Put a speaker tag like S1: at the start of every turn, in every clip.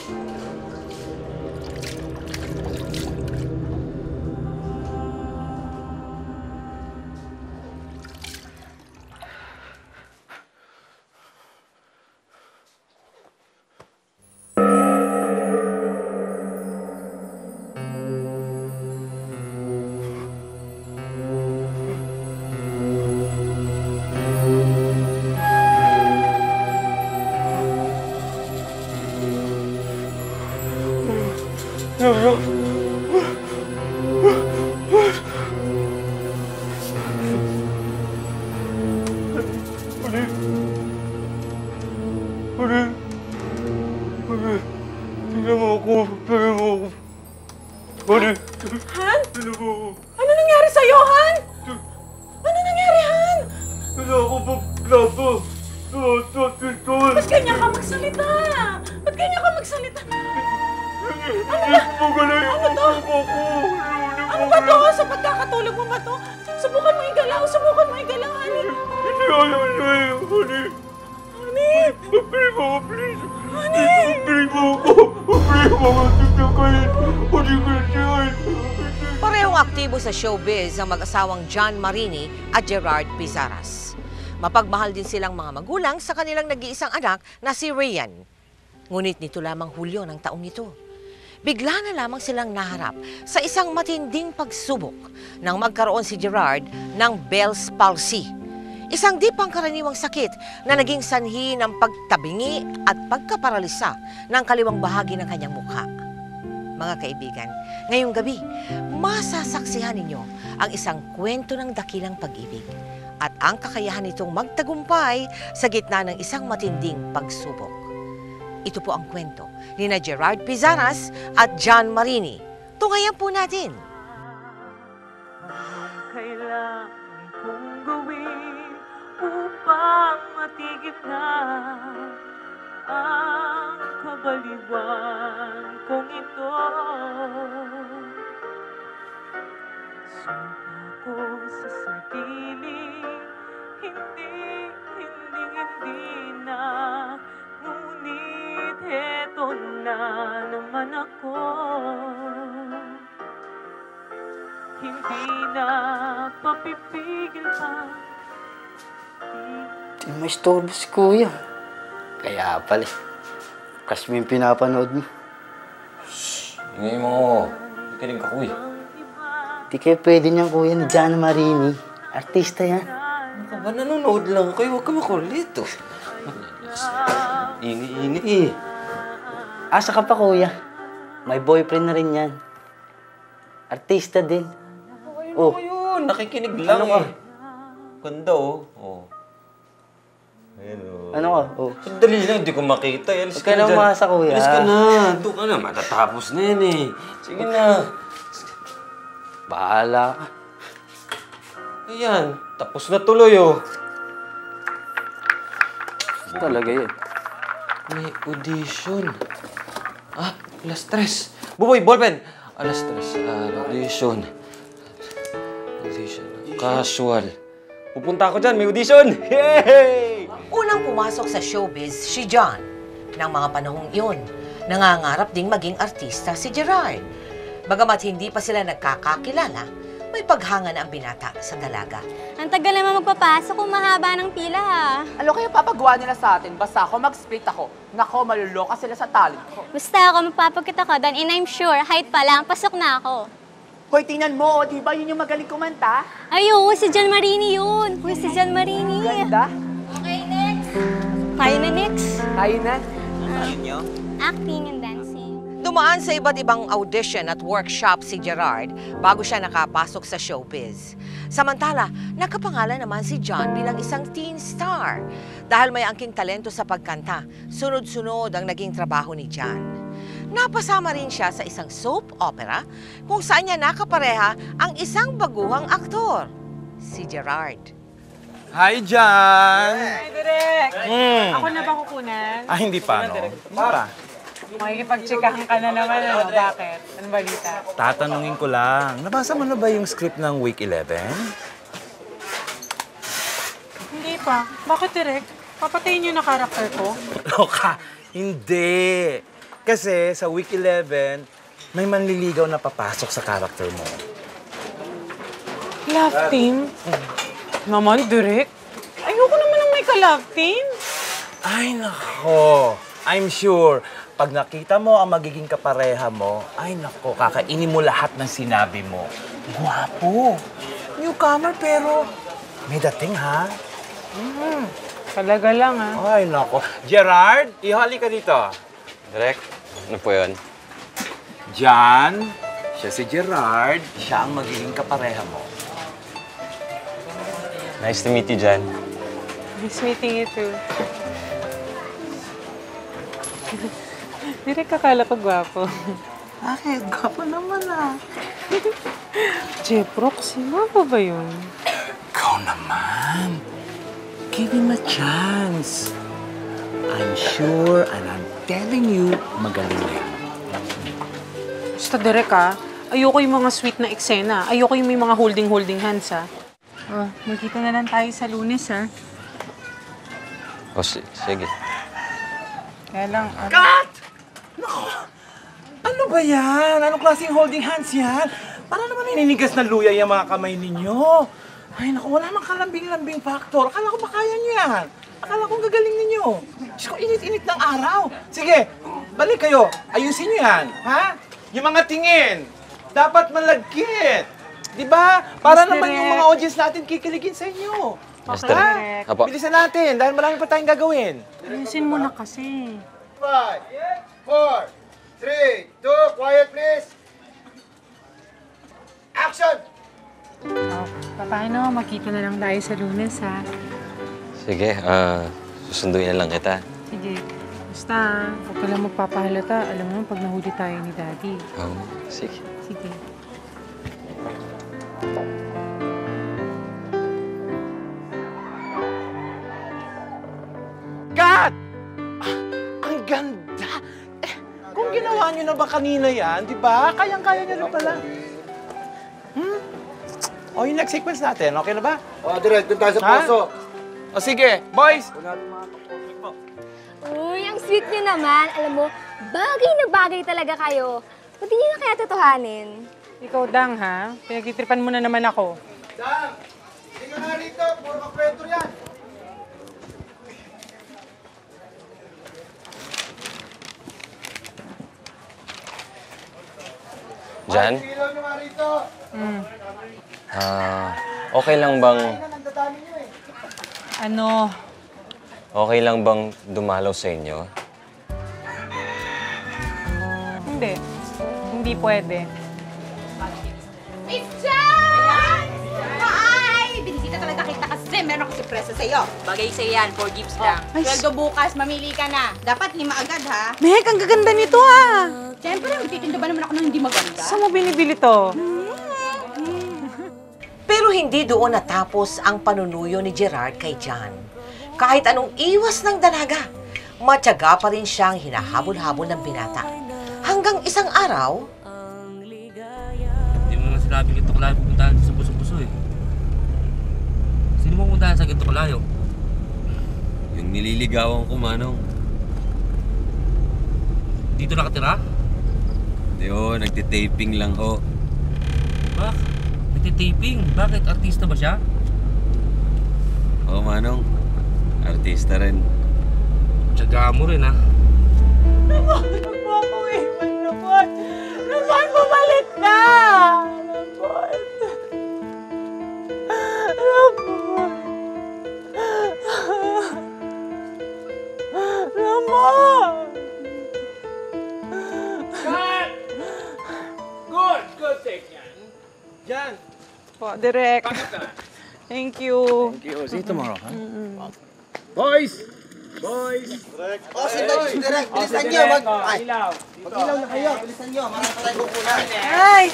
S1: Han? Ano nangyari sa'yo, Han? Ano nangyari, Han?
S2: Wala ako pang plato.
S1: Ba't ganyan ka magsalita? Ba't ganyan ka magsalita? Ano to? Ano ba to? Sa pagkakatulog mo ba to? Subukan mo igalaw, honey.
S2: Hindi ayaw niya eh, honey.
S1: Honey!
S2: Pabili mo ako, please.
S1: Honey!
S2: Pabili mo ako. Pabili mo ako. Tutakayin. Honey, ganyan.
S3: Parehong aktibo sa showbiz ang mag-asawang John Marini at Gerard Pizaras. Mapagmahal din silang mga magulang sa kanilang nag-iisang anak na si Ryan. Ngunit nito lamang Hulyo ng taong ito. Bigla na lamang silang naharap sa isang matinding pagsubok nang magkaroon si Gerard ng Bell's palsy. Isang di pangkaraniwang sakit na naging sanhi ng pagtabingi at pagkaparalisa ng kaliwang bahagi ng kanyang mukha. Mga kaibigan, ngayong gabi, masasaksihan ninyo ang isang kwento ng dakilang pag-ibig at ang kakayahan nitong magtagumpay sa gitna ng isang matinding pagsubok. Ito po ang kwento ni na Gerard Pizaras at John Marini. Tunghayan po natin.
S1: Kailangan kong gawin upang matigil na ang kabaliwan kong ito. Sumpa ko sa sarili, hindi na. Ngunit heto na naman ako. Hindi na papipigil pa.
S4: Hindi mo istorbo si Kuya. Kaya pala, kas mo yung pinapanood mo.
S5: Shhh! Ingay mo. Kinig ka, Kuya.
S4: Di kayo pwede niyan, Kuya, ni John Marini. Artista yan.
S5: Ano ka ba? Nanonood lang kayo. Huwag ka makulit. Ingay.
S4: Asa ka pa, Kuya? May boyfriend na rin yan. Artista din.
S5: Ano ko yun? Nakikinig lang eh. Ganda oh. Ayan oh.
S4: Ano ka? Oh.
S5: Sandali lang, hindi ko makita.
S4: Huwag ka na umasa, Kuya.
S5: Alis ka na. Doon ka na. Matatapos na yan eh. Sige na.
S4: Bahala ka.
S5: Ayan. Tapos na tuloy oh.
S4: Talaga yun.
S5: May audition. Alas 3. Buboy, ballpen. Alas 3. Audition. Casual. Pupunta ako dyan, may audition! Yay!
S3: Unang pumasok sa showbiz si John. Nang mga panahong iyon, nangangarap ding maging artista si Gerard. Bagamat hindi pa sila nagkakakilala, may paghanga na ang binata sa dalaga.
S6: Ang tagal naman magpapasok kung mahaba ng pila ha.
S7: Ano kaya papagawa nila sa atin? Basta ako mag-split ako. Nako, maluloka sila sa talent ko.
S6: Basta ako magpapagkita ko doon and I'm sure, height pa lang, pasok na ako.
S7: Hoy, tingnan mo, di ba yun yung magaling kumanta?
S6: Ay, oo, si John Marini yun. Uy, si John Marini.
S7: Ganda.
S6: Okay, next. Tayo na next.
S7: Tayo na.
S6: Acting and dancing.
S3: Dumaan sa iba't ibang audition at workshop si Gerard bago siya nakapasok sa showbiz. Samantala, nakapangalan naman si John bilang isang teen star. Dahil may angking talento sa pagkanta, sunod-sunod ang naging trabaho ni John. Napasama rin siya sa isang soap opera kung saan niya nakapareha ang isang baguhang aktor, si Gerard.
S8: Hi, John!
S1: Hi, Direk! Ako na ba kukunan?
S8: Hindi pa, no? Hindi pa.
S1: Makikipag-checkahan ka na naman, ano? Bakit? Anong balita?
S8: Tatanungin ko lang, nabasa mo na ba yung script ng Week 11?
S1: Hindi pa. Bakit, Direk? Papatayin niyo na karakter ko?
S8: Loka, hindi. Kasi sa week 11, may manliligaw na papasok sa character mo.
S1: Love team? Naman, Direk. Ayoko naman ng may ka-love team.
S8: Ay, nako. I'm sure, pag nakita mo ang magiging kapareha mo, ay nako, kakainin mo lahat ng sinabi mo. Guwapo. Newcomer pero may dating, ha?
S1: Talaga lang, ha?
S8: Ay, nako. Gerard, ihali ka dito.
S5: Direk, ano po yun?
S8: John, siya si Gerard, siya ang magiging kapareha mo.
S5: Nice to meet you, Jan.
S1: Nice meeting you too. Direk, akala ko gwapo.
S8: Bakit? Gwapo naman,
S1: Jeprox, sino pa ba yun?
S8: Ikaw naman. Give him a chance. I'm sure and I'm telling you, magaling yan.
S1: Basta, Direk, ayoko yung mga sweet na eksena. Ayoko yung may mga holding hands, Oh, magkita na lang tayo sa Lunes,
S5: O, sige.
S1: Kaya lang,
S8: Cut! Naku! Ano ba yan? Anong klaseng holding hands yan? Para naman ininigas na luya yung mga kamay ninyo. Ay, naku, wala mang kalambing-lambing factor. Akala ko ba kaya nyo yan? Akala ko gagaling ninyo. Diyos ko, init-init ng araw. Sige, balik kayo. Ayusin nyo yan, ha? Yung mga tingin, dapat malagkit. Di ba? Para
S1: Yes,
S8: naman
S1: Direk.
S8: yung mga audience natin kikiligin sa inyo.
S5: Yes,
S1: Okay.
S5: Direk. Apo.
S8: Bilisan natin dahil marami pa tayong gagawin.
S1: ayusin mo na kasi.
S2: 5, 4, 3, 2, quiet please. Action!
S1: Paano? Magkita na lang tayo sa Lunes,
S5: Sige, susunduin na lang kita.
S1: Sige. Basta, huwag ka lang magpapahalata. Alam mo, pag nahuli tayo ni Daddy.
S5: Oo, sige.
S1: Sige.
S8: Kat! Ang ganda! Kung ginawa nyo na ba kanina yan, di ba? Kayang-kaya nyo rin pala. O, yung next sequence natin, okay na ba?
S2: O, Direk, doon tayo sa
S8: Ha?
S2: puso.
S8: O, sige, boys!
S6: Uy, ang sweet niyo naman. Alam mo, bagay na bagay talaga kayo. Pwede niyo na kaya totohanin?
S1: Ikaw, Dang, Pinagtitripan mo na naman ako.
S2: Dang! Hindi ka nga rito, puro kakwento yan.
S5: Jan,
S2: Pilaw nyo nga rito.
S5: okay lang bang,
S2: Nagdadami nyo eh.
S1: Ano?
S5: okay lang bang dumalaw sa inyo?
S1: Hindi. Hindi pwede.
S9: Miss Jan! Hi! Binisita talaga kita kasi meron ako surpresa sa'yo. Bagay sa'yo yan, 4 gifts lang. Sweldo bukas, mamili ka na. Dapat 5 agad, ha?
S1: Meg, ang gaganda nito,
S9: Siyempre, magtitinda ba naman ako ng hindi maganda?
S1: Saan mo binibili to?
S3: Pero hindi doon natapos ang panunuyo ni Gerard kay John. Kahit anong iwas ng dalaga, matyaga pa rin siyang hinahabol-habol ng binata. Hanggang isang araw,
S10: Hindi mo naman sinabi ganito kalayo pupuntahan sa puso-puso eh. Sino mo pupuntahan sa ganito kalayo?
S5: Yung nililigawan ko, Manong.
S10: Dito nakatira?
S5: Hindi nagtitaping lang ho.
S10: Bak? Nagtitaping? Bakit? Artista ba siya?
S5: Oo, Manong. Artista rin.
S10: Tsaga mo rin, ha?
S1: Naman, bumalik na!
S8: Good take yan. Jan!
S1: Po, direct. Thank you.
S8: Thank you. See you tomorrow, ha?
S2: Boys! Boys!
S4: O, si Direk, bilisan nyo. Mag-ilaw na kayo. Bilisan nyo. Marami pa tayong kukunan.
S1: Ay!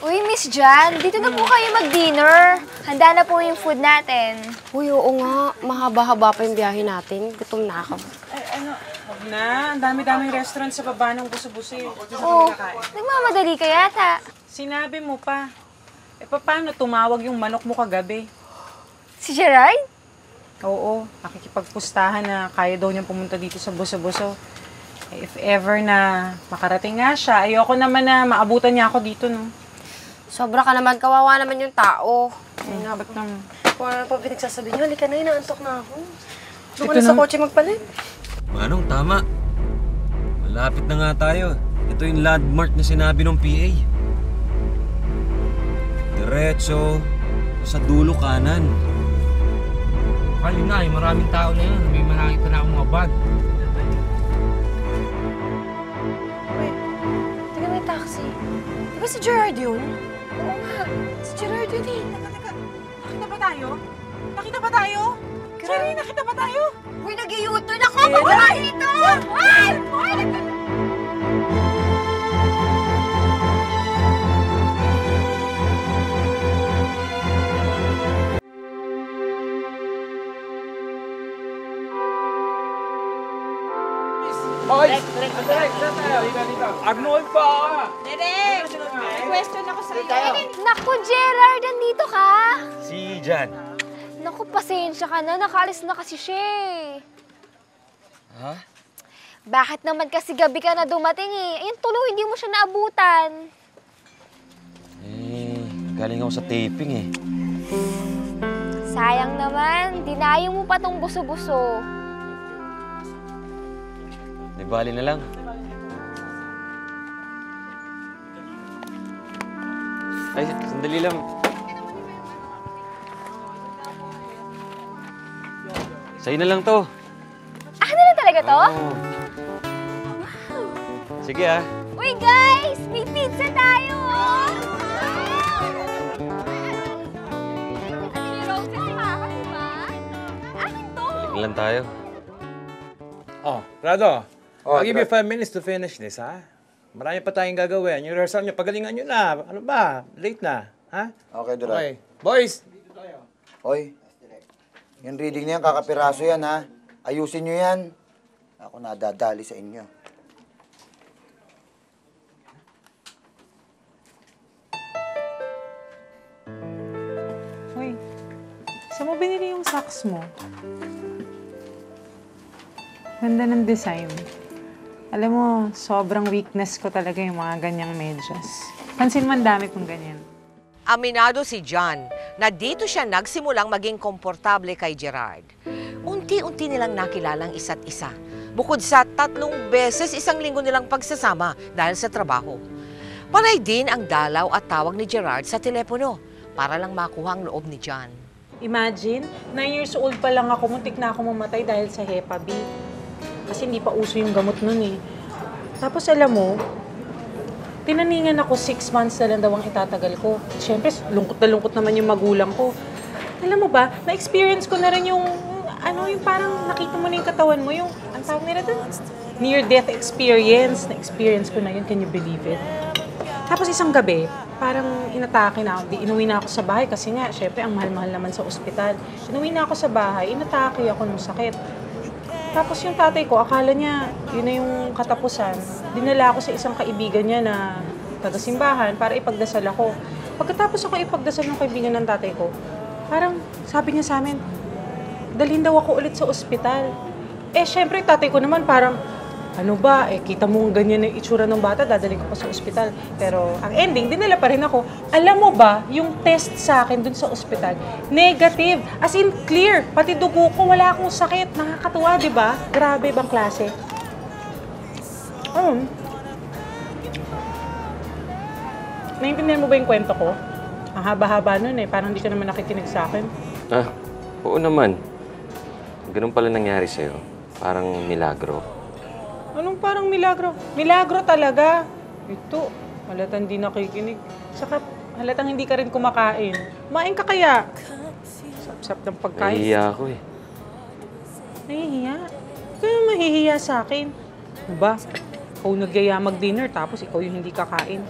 S6: Uy, Miss Jan, dito na po kayo mag-dinner. Handa na po yung food natin.
S11: Uy, oo nga. Mahaba-haba pa yung biyahe natin. Gutom na ako.
S1: Ay, huwag na. Ang dami-daming restaurant sa baba ng buso-buso eh.
S6: Oh, nagmamadali ka yata.
S1: Sinabi mo pa. Paano tumawag yung manok mo kagabi?
S6: Si Gerard?
S1: Oo, nakikipagpustahan na kaya daw niyang pumunta dito sa buso-buso. If ever na makarating nga siya, ayoko naman na maabutan niya ako dito, no?
S11: Sobra ka naman, kawawa naman yung tao.
S1: Ay, nga, ba't naman?
S11: Kung ano pa pinagsasabi niyo, halika na, inaantok na ako. Doon ka
S1: Ito
S11: na sa
S1: na-
S11: kotse magpalit.
S5: Manong, tama. Malapit na nga tayo. Ito yung landmark na sinabi ng PA. Diretso, sa dulo kanan.
S10: Ayun na, yung maraming tao na yun. May nakita na akong mga bag.
S11: Teka, may taxi. Di ba si Gerard yun? Oo nga, si Gerard yun eh.
S1: Nakita ba tayo? Nakita ba tayo? Cherry, nakita ba tayo?
S6: Uy, nag-i-U-turn ako! Baka dito! Ay! Ay!
S8: Hoy! Arnold pa!
S9: Derek! May question ako sa iyo.
S6: Naku, Gerard, nandito ka?
S5: Si Jan.
S6: Naku, pasensya ka na. Nakaalis na kasi siya eh.
S5: Ha?
S6: Bakit naman kasi gabi ka na dumating eh? Ayun, tuloy, hindi mo siya naabutan.
S5: Galing ako sa taping eh.
S6: Sayang naman, dinayo mo pa tong buso-buso.
S5: Di bali na lang. Ay, sandali lang. Sa'yo na lang to.
S6: Ah, na lang talaga to?
S5: Oo. Sige ah.
S6: Uy, guys! May pizza tayo! Ano yung roses pa? Diba? Akin to!
S5: Balik lang tayo.
S8: Oh, Rado. I'll give you 5 minutes to finish this, ha? Marami pa tayong gagawin. Yung rehearsal nyo, pagalingan nyo na. Ano ba? Late na, ha?
S12: Okay, Direk.
S8: Okay. Boys!
S12: Hoy, yung reading na yan, kakapiraso yan, ha? Ayusin nyo yan. Ako nadadali sa inyo.
S1: Uy, saan mo binili yung socks mo? Ganda ng design. Alam mo, sobrang weakness ko talaga yung mga ganyang medyas. Pansin mo, ang dami kong ganyan.
S3: Aminado si John na dito siya nagsimulang maging komportable kay Gerard. Unti-unti nilang nakilalang isa't isa. Bukod sa 3 beses isang linggo nilang pagsasama dahil sa trabaho. Panay din ang dalaw at tawag ni Gerard sa telepono para lang makuha ang loob ni John.
S1: Imagine, 9 years old pa lang ako, muntik na ako mamatay dahil sa Hepa B. Kasi hindi pa uso yung gamot nun eh. Tapos alam mo, tinaningan ako 6 months na lang daw ang itatagal ko. Siyempre, lungkot na lungkot naman yung magulang ko. Alam mo ba, na-experience ko na rin yung, yung parang nakita mo na yung katawan mo, yung, ang tawag nila doon? Near-death experience. Na-experience ko na yun, can you believe it? Tapos isang gabi, parang inatake na ako. Inuwi na ako sa bahay kasi nga, syempre, ang mahal-mahal naman sa ospital. Inuwi na ako sa bahay, inatake ako ng sakit. Tapos yung tatay ko, akala niya, yun na yung katapusan. Dinala ako sa isang kaibigan niya na taga-simbahan para ipagdasal ako. Pagkatapos ako ipagdasal ng kaibigan ng tatay ko, parang sabi niya sa amin, dalhin daw ako ulit sa ospital. Eh, syempre, tatay ko naman parang, ano ba, kita mo ganyan yung itsura ng bata, dadalhin ko pa sa ospital. Pero ang ending, dinala pa rin ako. Alam mo ba, yung test sa akin dun sa ospital, negative. As in, clear. Pati dugo ko, wala akong sakit. Nakakatuwa, di ba? Grabe bang klase? Naiintindihan mo ba yung kwento ko? Ang haba-haba nun eh. Parang hindi ka naman nakikinig sa akin.
S5: Ah, oo naman. Ganun pala nangyari sa'yo. Parang milagro.
S1: Anong parang milagro? Milagro talaga. Ito, halatang hindi nakikinig. Saka halatang hindi ka rin kumakain. Kumain ka kaya? Sap-sap ng pagkain.
S5: Nahihiya ako eh.
S1: Nahihiya? Kaya mahihiya sa akin. Ano ba? Ikaw nagyaya mag-dinner tapos ikaw yung hindi kakain.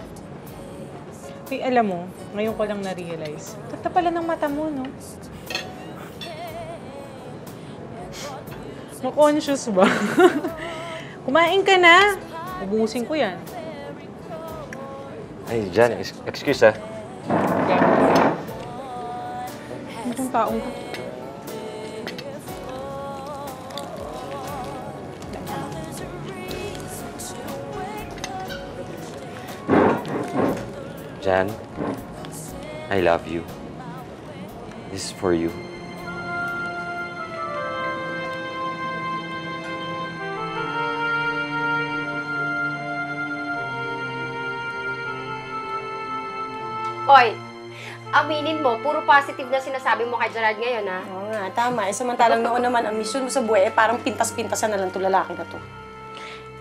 S1: Ay, alam mo, ngayon ko lang na-realize. Ganda pala ng mata mo, no? Ma-conscious ba? Kumain ka na. Ubusin ko yan.
S5: Ay, Jan, excuse ah.
S1: Okay. Itong taong ko.
S5: Jan, I love you. This is for you.
S13: Oy, aminin mo, puro positive na sinasabi mo kay Gerard ngayon, ha?
S11: Oo nga, tama. Samantalang noon naman, ang mission mo sa buhay, parang pintas-pintasan na lang itong lalaki na to.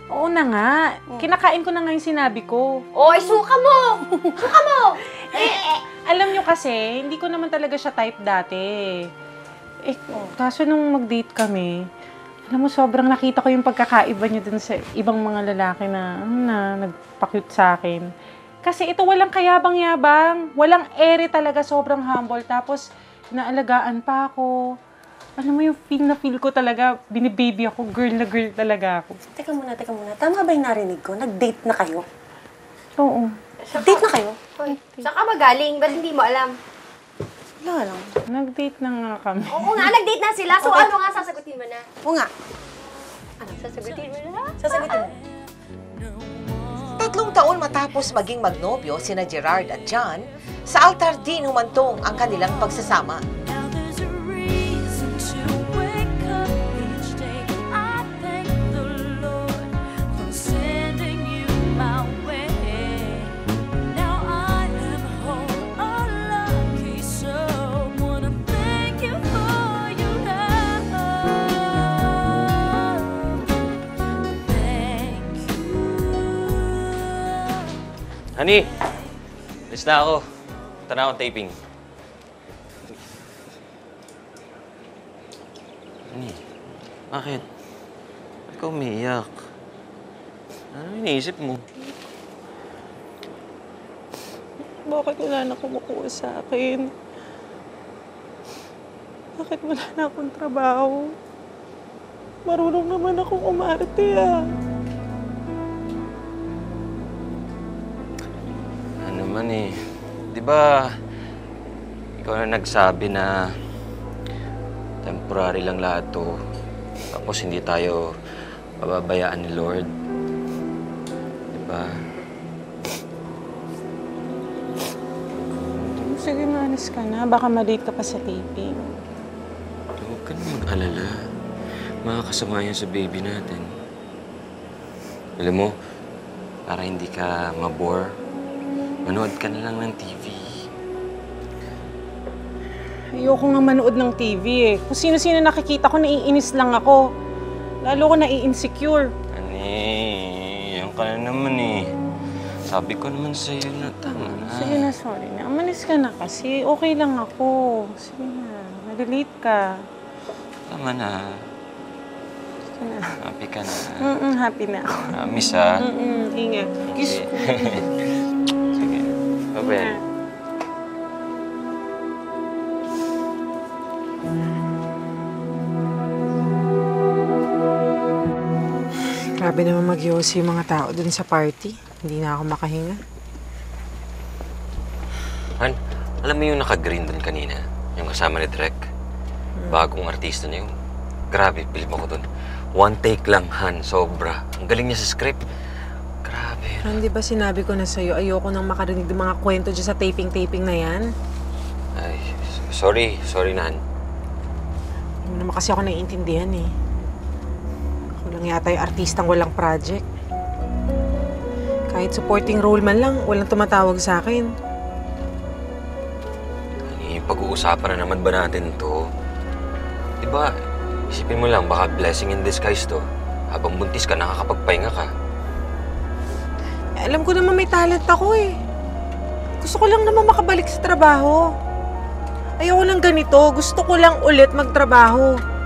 S1: Oo na nga. Kinakain ko na nga yung sinabi ko.
S13: Oy, suka mo! Suka mo!
S1: Alam nyo kasi, hindi ko naman talaga siya type dati. Kaso nung mag-date kami, alam mo, sobrang nakita ko yung pagkakaiba niya dun sa ibang mga lalaki na nagpa-cute sa akin. Kasi ito walang kayabang-yabang, walang ere talaga, sobrang humble. Tapos, naalagaan pa ako. Alam mo yung feel ko talaga, binibaby ako, girl na girl talaga ako.
S11: Teka muna. Tama ba yung narinig ko? Nag-date na kayo?
S1: Oo.
S11: Nag-date na kayo?
S13: Oy, saan ka magaling? Ba't hindi mo alam?
S11: Wala lang.
S1: Nag-date na nga kami.
S13: Oo nga, nag-date na sila. So ano nga, sasagutin mo na?
S11: Oo nga.
S13: Ano, sasagutin mo na?
S11: Sasagutin mo.
S3: 3 taon matapos maging magnobyo sina Gerard at John, sa altar din humantong ang kanilang pagsasama.
S5: Honey, alis na ako. Punta na akong taping. Honey, bakit? Ikaw umiiyak. Ano iniisip mo?
S1: Bakit wala na kumukuha sa akin? Bakit wala na akong trabaho? Marunong naman akong umarte,
S5: Naman eh. Di ba, ikaw na nagsabi na temporary lang lahat to. Tapos hindi tayo pababayaan ni Lord. Di ba?
S1: Sige, maalis ka na. Baka ma-date ka pa sa taping.
S5: Huwag ka na mag-alala. Makakasama yan sa baby natin. Alam mo, para hindi ka mabore, manood ka na lang ng TV.
S1: Ayoko nga manood ng TV eh. Kung sino-sino nakikita ko, naiinis lang ako. Lalo ko nai-insecure.
S5: Ani, yan ka na naman eh. Sabi ko naman sa'yo na tama na.
S1: Sige na, sorry na. Amalis ka na kasi. Okay lang ako. Sige na. Nag-delete ka.
S5: Tama na.
S1: Sige na.
S5: Happy ka na.
S1: Happy na ako.
S5: Miss ha?
S1: Ingat. Kiss ko.
S5: Sige. Bye-bye.
S1: Grabe naman mag-yosi yung mga tao dun sa party. Hindi na ako makahinga.
S5: Han, alam mo yung naka-green dun kanina? Yung kasama ni Drek? Bagong artista niya yun. Grabe, bilib ako dun. One take lang, Han. Sobra. Ang galing niya sa script. Grabe.
S1: Hindi ba sinabi ko na sa'yo, ayoko nang makarinig ng mga kwento dyan sa taping-taping na yan?
S5: Ay, sorry. Sorry, Nan.
S1: Hindi mo naman kasi ako naiintindihan eh. Ako lang yata yung artistang walang project. Kahit supporting role man lang, walang tumatawag sa akin.
S5: Pag-uusapan na naman ba natin to? Diba, isipin mo lang, baka blessing in disguise to. Habang buntis ka, nakakapagpahinga ka.
S1: Alam ko naman may talent ako eh. Gusto ko lang naman makabalik sa trabaho. Ayoko lang ganito. Gusto ko lang ulit magtrabaho.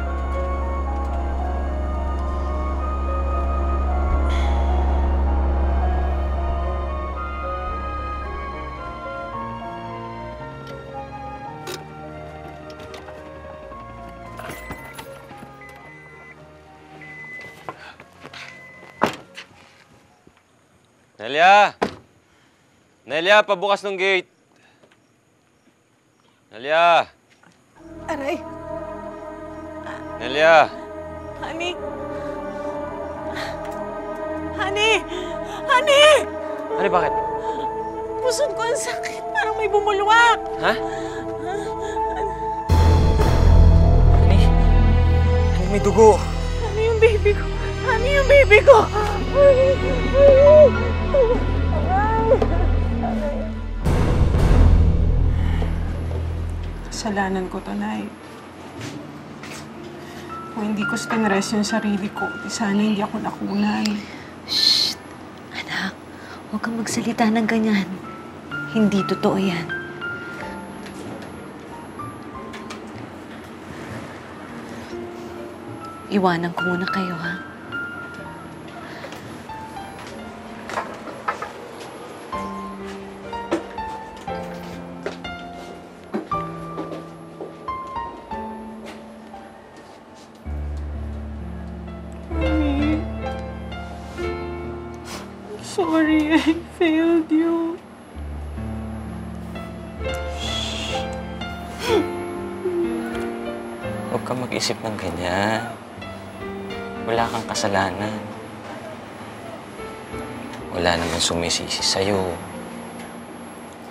S5: Nelia! Nelia, pabukas ng gate. Nelia!
S1: Aray!
S5: Nelia!
S1: Honey! Honey! Honey!
S5: Honey, bakit?
S1: pusod ko, ang sakit. Parang may bumulwak.
S5: Ha? Honey? Honey, may dugo.
S1: Ano yung baby ko? Ano yung baby ko? Kasalanan ko to, Nay. Kung hindi ko stinress yung sarili ko, di sana hindi ako nakunan.
S11: Shh! Anak, huwag kang magsalita ng ganyan. Hindi totoo yan. Iwanan ko muna kayo, ha?
S1: Mommy, sorry, I failed you.
S5: Huwag kang mag-isip ng ganyan. Wala kang kasalanan. Wala naman sumisisi sa'yo.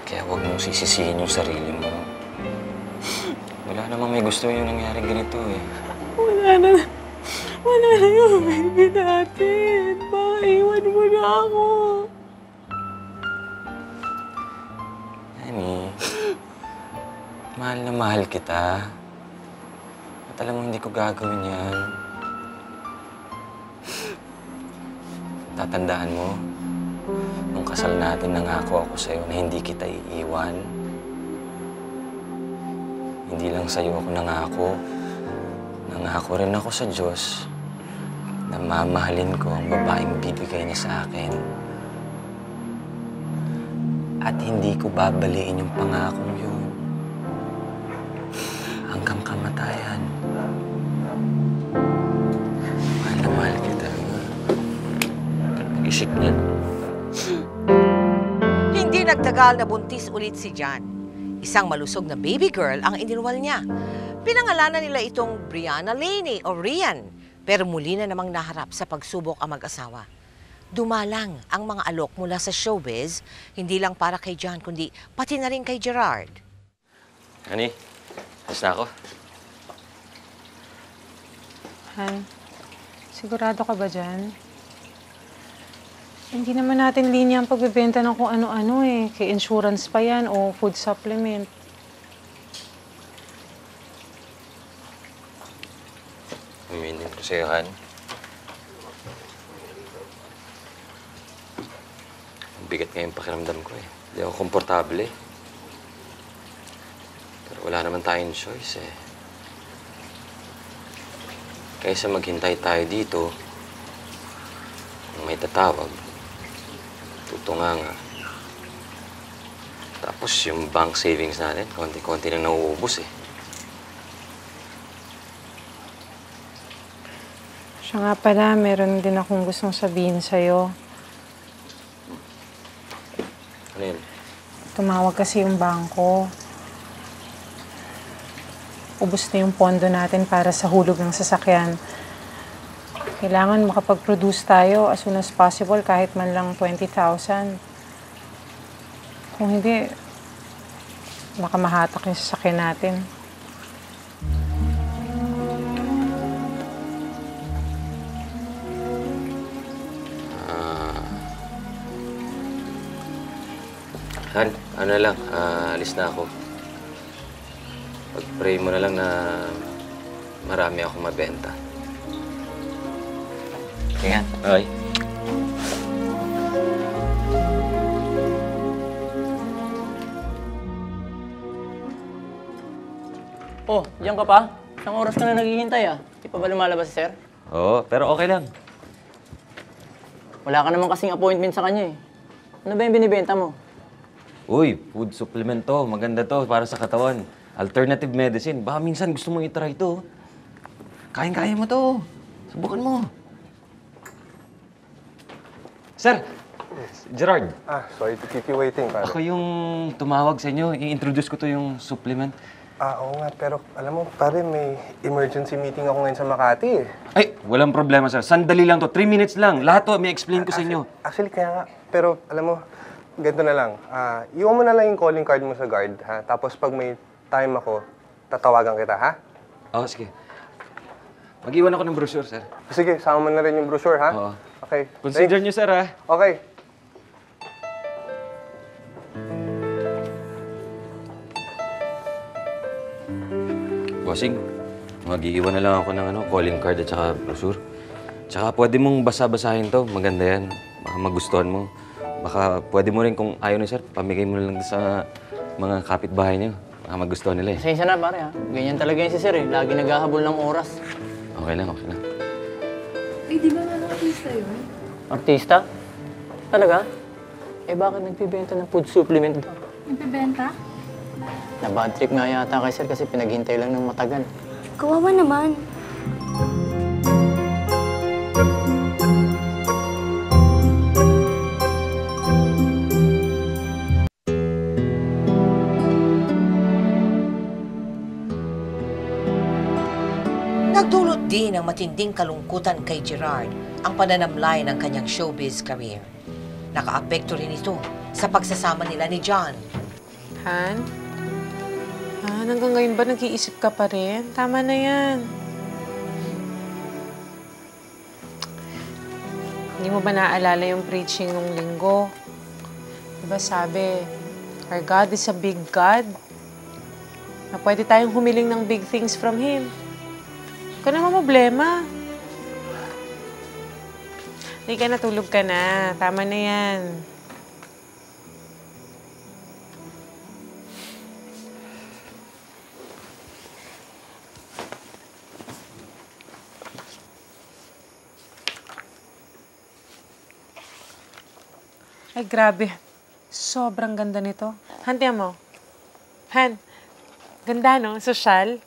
S5: Kaya huwag mong sisisihin yung sarili mo. Wala namang may gusto yung nangyari ganito eh.
S1: Wala na yung baby natin. Baka iwan mo na ako.
S5: Honey, mahal na mahal kita. At alam mo, hindi ko gagawin yan. Tatandaan mo, nung kasal natin, nangako ako sa'yo na hindi kita iiwan. Hindi lang sa'yo ako nangako. Nangako rin ako sa Diyos na mamahalin ko ang babaeng bibigay niya sa akin. At hindi ko babaliin yung pangakong yun. Hanggang kamatayan. Mahal na mahal kita. Mag-isip niyan.
S3: Hindi nagtagal na buntis ulit si John. Isang malusog na baby girl ang inilwal niya. Pinangalanan nila itong Brianna Laney o Rian, pero muli na namang naharap sa pagsubok ang mag-asawa. Dumalang ang mga alok mula sa showbiz, hindi lang para kay John, kundi pati na rin kay Gerard.
S5: Honey, alas na ako.
S1: Han, sigurado ka ba dyan? Hindi naman natin linya ang pagbebenta ng kung ano-ano eh. Kay insurance pa yan o food supplement.
S5: Aminin ko sa'yo, Han. Ang bigat ngayong pakiramdam ko eh. Hindi ako komportable eh. Pero wala naman tayong choice eh. Kaysa maghintay tayo dito, kung may tatawag, tutunganga. Tapos yung bank savings natin, konti-konti na nauubos eh.
S1: Siya nga pala, meron din akong gustong sabihin sa'yo.
S5: Ano yun?
S1: Tumawag kasi yung bangko. Ubus na yung pondo natin para sa hulog ng sasakyan. Kailangan makapag-produce tayo as soon as possible, kahit man lang 20,000. Kung hindi, baka mahatak yung sasakyan natin.
S5: Han, ano lang, alis na ako. Pag-pray mo na lang na marami akong mabenta.
S4: Ingat.
S5: Okay.
S14: Oh, diyan ka pa? Isang oras ka na naghihintay ah. Di pa ba lumalabas si sir?
S5: Oo, pero okay lang.
S14: Wala ka naman kasing appointment sa kanya eh. Ano ba yung binibenta mo?
S5: Uy, food supplement to. Maganda to para sa katawan. Alternative medicine. Baka minsan gusto mong itry to. Kayang-kaya mo to. Subukan mo. Sir! Gerard.
S15: Sorry to keep you waiting, pare.
S5: Ako yung tumawag sa inyo. I-introduce ko to yung supplement.
S15: Oo nga, pero alam mo, pare, may emergency meeting ako ngayon sa Makati eh.
S5: Ay, walang problema, sir. Sandali lang to. 3 minutes lang. Lahat to, may explain ko sa inyo.
S15: Actually, kaya nga, pero alam mo, ganito na lang. Iwan mo na lang yung calling card mo sa guard, ha? Tapos pag may time ako, tatawagan kita, ha?
S5: Oo, sige. Mag-iwan ako ng brochure, sir.
S15: Sige, sama mo na rin yung brochure, ha?
S5: Oo.
S15: Okay.
S5: Consider niyo, sir, ha?
S15: Okay.
S5: Bossing, mag-iiwan na lang ako ng calling card at saka brochure. Tsaka pwede mong basa-basahin to. Maganda yan. Baka magustuhan mo. Baka pwede mo rin kung ayaw ni sir, pamigay mo lang sa mga kapitbahay niyo. Baka magustuhan nila eh.
S14: Pasensya na, pare, ha? Ganyan talaga yun si sir, eh. Lagi naghahabol ng oras.
S5: Okay lang, okay lang.
S11: Eh, di ba nga artista yun?
S14: Artista? Talaga? Eh, bakit nagbibenta ng food supplement ba?
S11: Nagbibenta?
S14: Na-bad trip nga yata kay sir kasi pinaghintay lang ng matagal.
S6: Kawawa naman.
S3: Nagdulot din ng matinding kalungkutan kay Gerard ang pananamlay ng kanyang showbiz career. Nakaapekto rin ito sa pagsasama nila ni John.
S1: Han? Han, hanggang ngayon ba nag-iisip ka pa rin? Tama na yan. Hindi mo ba naaalala yung preaching nung linggo? Diba sabi, our God is a big God. Na pwede tayong humiling ng big things from Him. Huwag ka naman problema. Hindi ka natulog ka na. Tama na yan. Ay, grabe. Sobrang ganda nito. Han, tiyan mo. Han, ganda, no? Sosyal.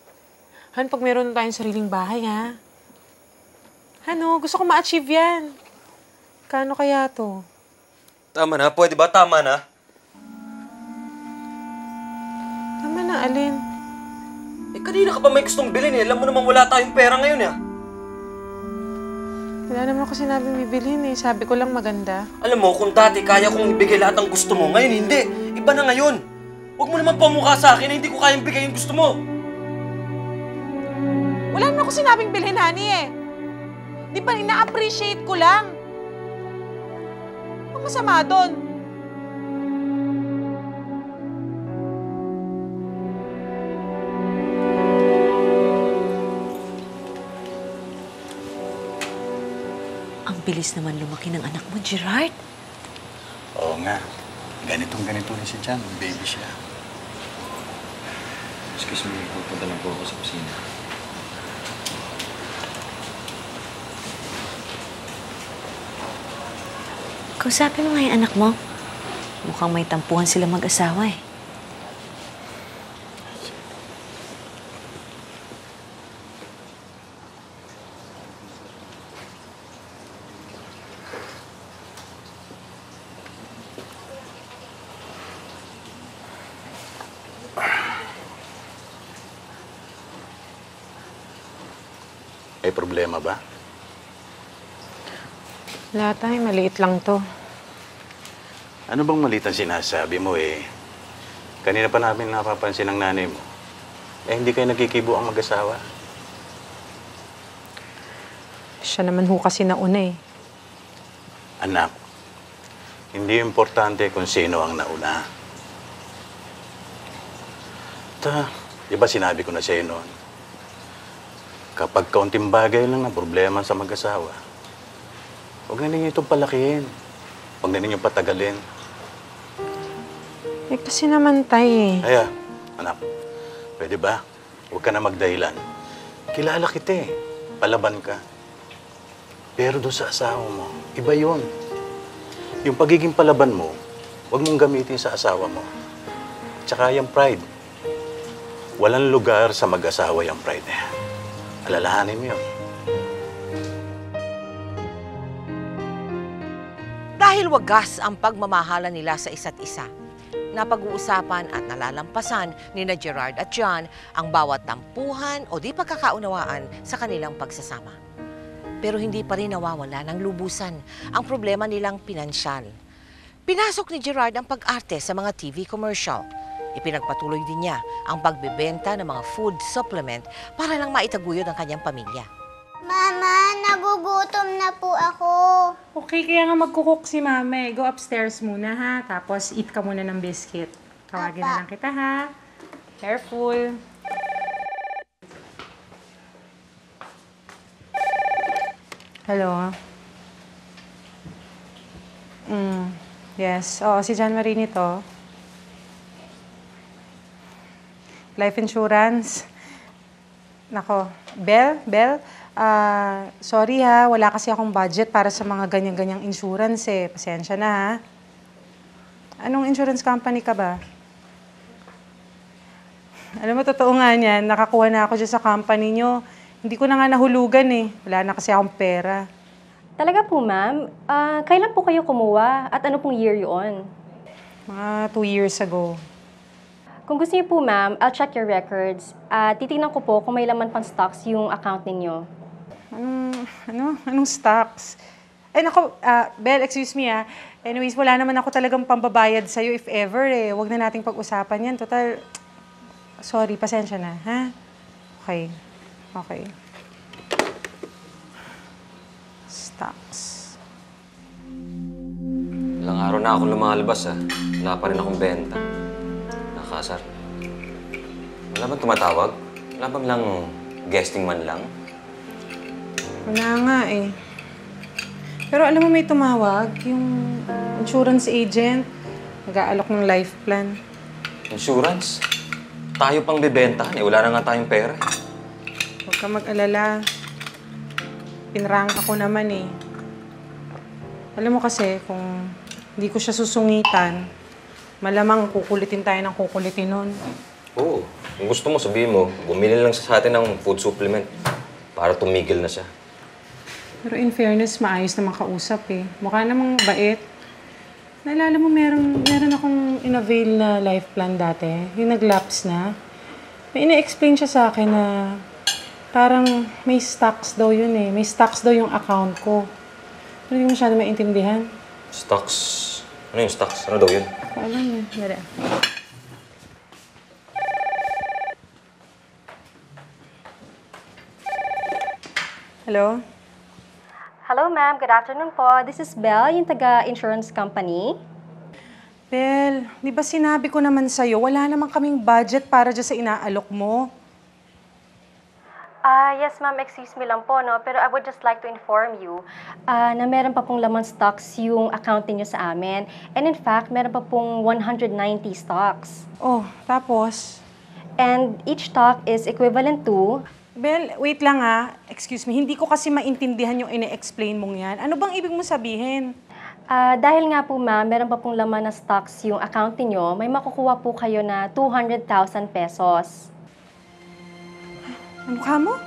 S1: Han, pag meron tayong sariling bahay, ha? Ano, gusto ko ma-achieve yan. Kano kaya to?
S5: Tama na, pwede ba? Tama na.
S1: Tama na, alin?
S5: Eh, kanina ka pa may gustong bilhin eh. Alam mo naman wala tayong pera ngayon eh.
S1: Wala naman ako sinabing bibilhin eh. Sabi ko lang maganda.
S5: Alam mo, kung dati kaya kong ibigay lahat ng gusto mo, ngayon hindi. Iba na ngayon. Huwag mo naman pamukha sa akin na hindi ko kayang bigay yung gusto mo.
S1: Wala naman ako sinabing bilhin, honey eh. Di ba, ina-appreciate ko lang. Ang masama doon.
S11: Ang bilis naman lumaki ng anak mo, Gerard.
S16: Oo nga. Ganitong-ganito rin si John. Baby siya.
S5: Excuse me, pupunta lang po ako sa kusina.
S11: Kausapin mo nga yung anak mo. Mukhang may tampuhan sila mag-asawa eh.
S16: May problema ba?
S1: Wala tayo, maliit lang to.
S16: Ano bang maliit ang sinasabi mo eh? Kanina pa namin napapansin ng nanay mo. Eh, hindi kayo nagkikibo ang mag-asawa.
S1: Siya naman ho kasi nauna eh.
S16: Anak, hindi importante kung sino ang nauna. Di ba sinabi ko na sa'yo noon? Kapag kaunting bagay lang na problema sa mag-asawa, huwag na ninyo itong palakihin. Huwag na ninyo patagalin.
S1: Eh kasi naman tayo eh.
S16: Aya, anak, pwede ba? Huwag ka na magdahilan. Kilala kita eh. Palaban ka. Pero doon sa asawa mo, iba yun. Yung pagiging palaban mo, huwag mong gamitin sa asawa mo. Tsaka yung pride. Walang lugar sa mag-asawa yung pride eh. Alalahanin mo yun.
S3: Dahil wagas ang pagmamahala nila sa isa't isa, napag-uusapan at nalalampasan ni na Gerard at John ang bawat tampuhan o di pagkakaunawaan sa kanilang pagsasama. Pero hindi pa rin nawawala ng lubusan ang problema nilang pinansyal. Pinasok ni Gerard ang pag-arte sa mga TV commercial. Ipinagpatuloy din niya ang pagbebenta ng mga food supplement para lang maitaguyod ang kanyang pamilya.
S17: Mama, nagugutom na po ako.
S1: Okay, kaya nga magkukok si Mame. Go upstairs muna ha, tapos eat ka muna ng biscuit. Tawagin na lang kita ha. Careful. Hello? Yes. Oo, si John Marini to. Life insurance. Nako, Bel, sorry ha, wala kasi akong budget para sa mga ganyan-ganyang insurance eh. Pasensya na ha. Anong insurance company ka ba? Alam mo, totoo nga niyan, nakakuha na ako dyan sa company nyo. Hindi ko na nga nahulugan eh. Wala na kasi akong pera.
S18: Talaga po, ma'am? Kailan po kayo kumuha at ano pong year yun?
S1: Mga 2 years ago.
S18: Kung gusto niyo po, ma'am, I'll check your records. Titingnan ko po kung may laman pang stocks yung account ninyo.
S1: Anong stocks? Ay, nako, Bel, excuse me ha. Anyways, wala naman ako talagang pambabayad sa'yo if ever eh. Huwag na nating pag-usapan yan. Total, sorry, pasensya na, ha? Okay. Stocks.
S5: Ilang araw na akong lumalabas Wala pa rin akong benta. Nakasar. Wala bang tumatawag? Wala bang lang guesting man lang?
S1: Wala nga eh. Pero alam mo may tumawag, yung insurance agent, nag-aalok ng life plan.
S5: Insurance? Tayo pang bibentahan wala na nga tayong pera
S1: Huwag ka mag-alala. Pinrank ako naman eh. Alam mo kasi, kung hindi ko siya susungitan, malamang kukulitin tayo ng kukulitin nun.
S5: Oo. Kung gusto mo, sabihin mo, bumili lang sa atin ng food supplement para tumigil na siya.
S1: Pero in fairness, maayos na makausap eh. Mukha namang bait. Naalala mo, meron akong in-avail na life plan dati. Yung nag-lapse na. May ina-explain siya sa akin na parang may stocks daw yun eh. May stocks daw yung account ko. Pero hindi ko masyado maintindihan.
S5: Stocks? Ano yung stocks? Ano daw yun?
S1: Alam yun. Dali. Hello?
S18: Hello, ma'am. Good afternoon po. This is Belle, yung taga-insurance company.
S1: Bel, di ba sinabi ko naman sa'yo, wala naman kaming budget para dyan sa inaalok mo.
S18: Yes, ma'am. Excuse me lang po, no? Pero I would just like to inform you na meron pa pong laman stocks yung account niyo sa amin. And in fact, meron pa pong 190 stocks.
S1: Oh, tapos?
S18: And each stock is equivalent to...
S1: Bel, wait lang ha. Excuse me, hindi ko kasi maintindihan yung ine-explain mong yan. Ano bang ibig mo sabihin?
S18: Dahil nga po, ma'am, meron pa pong laman na stocks yung account niyo, may makukuha po kayo na 200,000 pesos.
S1: Ano ka mo?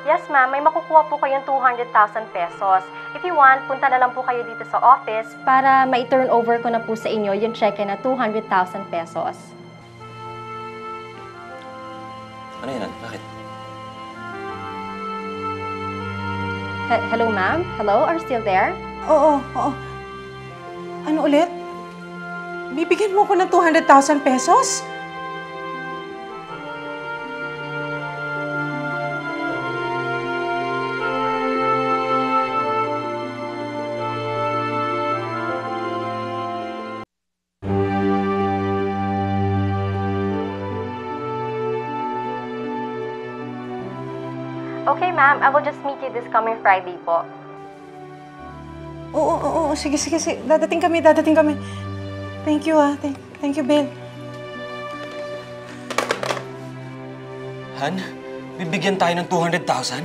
S18: Yes, ma'am. May makukuha po kayong 200,000 pesos. If you want, punta na lang po kayo dito sa office para ma-turn over ko na po sa inyo yung cheque na 200,000 pesos.
S5: Ano yun? Bakit?
S18: Hello, ma'am? Hello? Are you still there?
S1: Oo. Ano ulit? Bibigyan mo ko ng 200,000 pesos?
S18: Okay, ma'am. I will just meet you this coming Friday po.
S1: Oo. Sige. Dadating kami. Thank you, Thank you, Bel.
S5: Han, bibigyan tayo ng 200,000?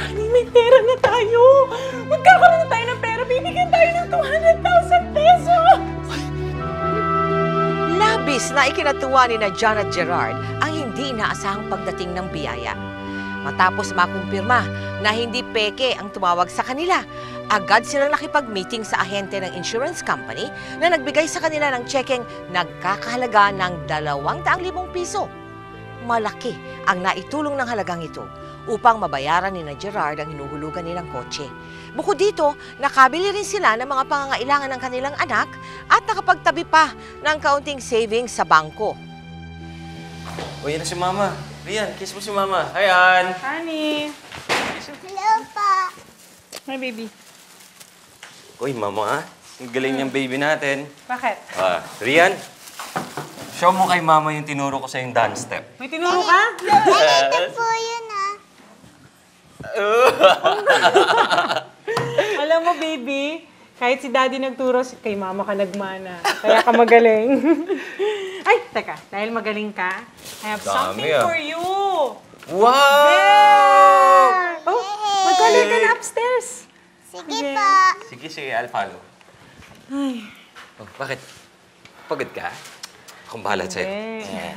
S1: Honey, may pera na tayo. Magkakaroon na tayo ng pera. Bibigyan tayo ng 200,000 pesos.
S3: Labis na ikinatuwa ni na John at Gerard ang hindi inaasahang pagdating ng biyaya. Matapos makumpirma na hindi peke ang tumawag sa kanila, agad silang nakipag-meeting sa ahente ng insurance company na nagbigay sa kanila ng tsekeng nagkakahalaga ng 200,000 piso. Malaki ang naitulong ng halagang ito upang mabayaran ni Gerard ang hinuhulugan nilang kotse. Bukod dito, nakabili rin sila ng mga pangangailangan ng kanilang anak at nakapagtabi pa ng kaunting savings sa bangko.
S5: O, yan na si Mama. Rian, kiss mo si Mama. Hi, Ann.
S1: Honey.
S17: Hello pa.
S1: Hi, baby.
S5: Uy, Mama, ang galing niyang baby natin.
S1: Bakit?
S5: Rian, show mo kay Mama yung tinuro ko sa yung dance step.
S1: May tinuro ka?
S17: Ganito po yun
S1: Alam mo, baby, kahit si Daddy nagturo, kay Mama ka nagmana. Kaya ka magaling. Ay, teka, dahil magaling ka, I have something for you.
S5: Wow!
S1: Yeah! Oh, magkali ka na upstairs.
S17: Sige pa.
S5: Sige, I'll follow.
S1: Ay.
S5: Oh, bakit? Pagod ka? Akong bahala sa'yo.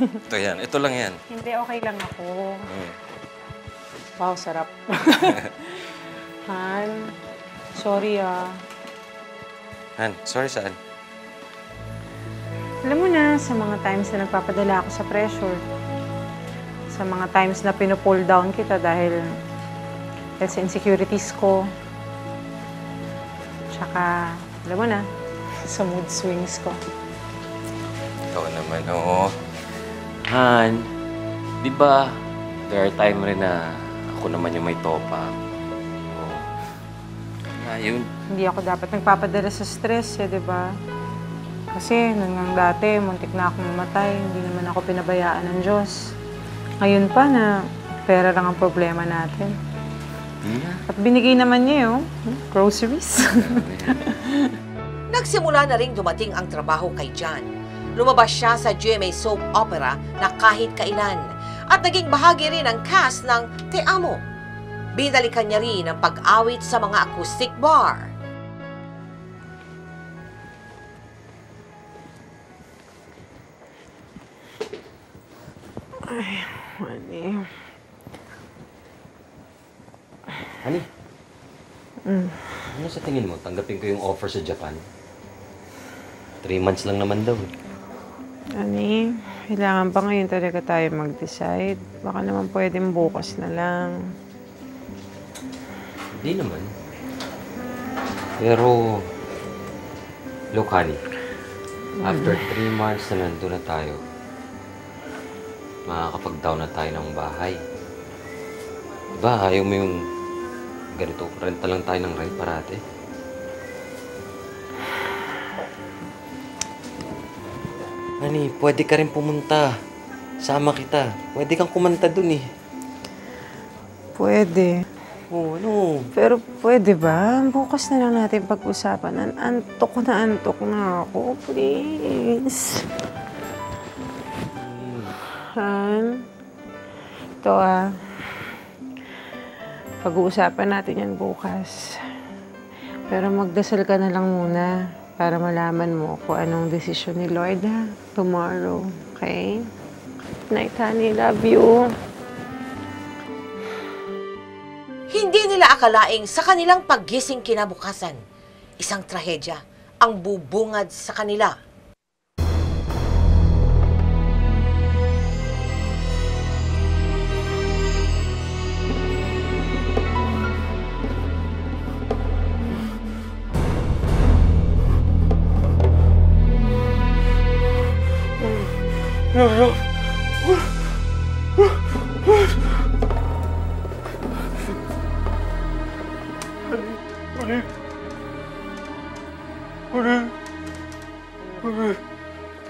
S5: Ito yan. Ito lang yan.
S1: Hindi, okay lang ako. Wow, sarap. Han, sorry
S5: Han, sorry saan?
S1: Alam mo na, sa mga times na nagpapadala ako sa pressure, sa mga times na pinu-pull down kita dahil sa insecurities ko, tsaka, alam mo na, sa mood swings ko.
S5: Ikaw naman, oo. Han, di ba, there are time rin na ako naman yung may topa. Oo. Ayun.
S1: Hindi ako dapat nagpapadala sa stress, di ba? Kasi nung dati, muntik na akong mamatay, hindi naman ako pinabayaan ng Diyos. Ngayon pa na pera lang ang problema natin. At binigay naman niya yung groceries.
S3: Nagsimula na ring dumating ang trabaho kay John. Lumabas siya sa GMA soap opera na Kahit Kailan at naging bahagi rin ng cast ng Te Amo. Binalikan niya rin ang pag-awit sa mga acoustic bar.
S1: Ay, honey.
S5: Honey? Ano sa tingin mo? Tanggapin ko yung offer sa Japan? 3 months lang naman daw.
S1: Honey, kailangan pa ngayon talaga tayo mag-decide. Baka naman pwedeng bukas na lang.
S5: Hindi naman. Pero, look, honey. After 3 months na nandun na tayo, makakapag-down na tayo ng bahay. Diba, ayaw mo yung ganito, renta lang tayo ng rent parate. Honey, pwede ka rin pumunta. Sama kita. Pwede kang kumanta dun eh.
S1: Pwede.
S5: Oo, ano?
S1: Pero pwede ba? Bukas na lang natin pag-usapan. Antok na ako. Please. Han, ito pag-uusapan natin yan bukas. Pero magdasal ka na lang muna para malaman mo kung anong desisyon ni Lord tomorrow. Okay? Night, honey. Love you.
S3: Hindi nila akalaing sa kanilang paggising kinabukasan, isang trahedya ang bubungad sa kanila.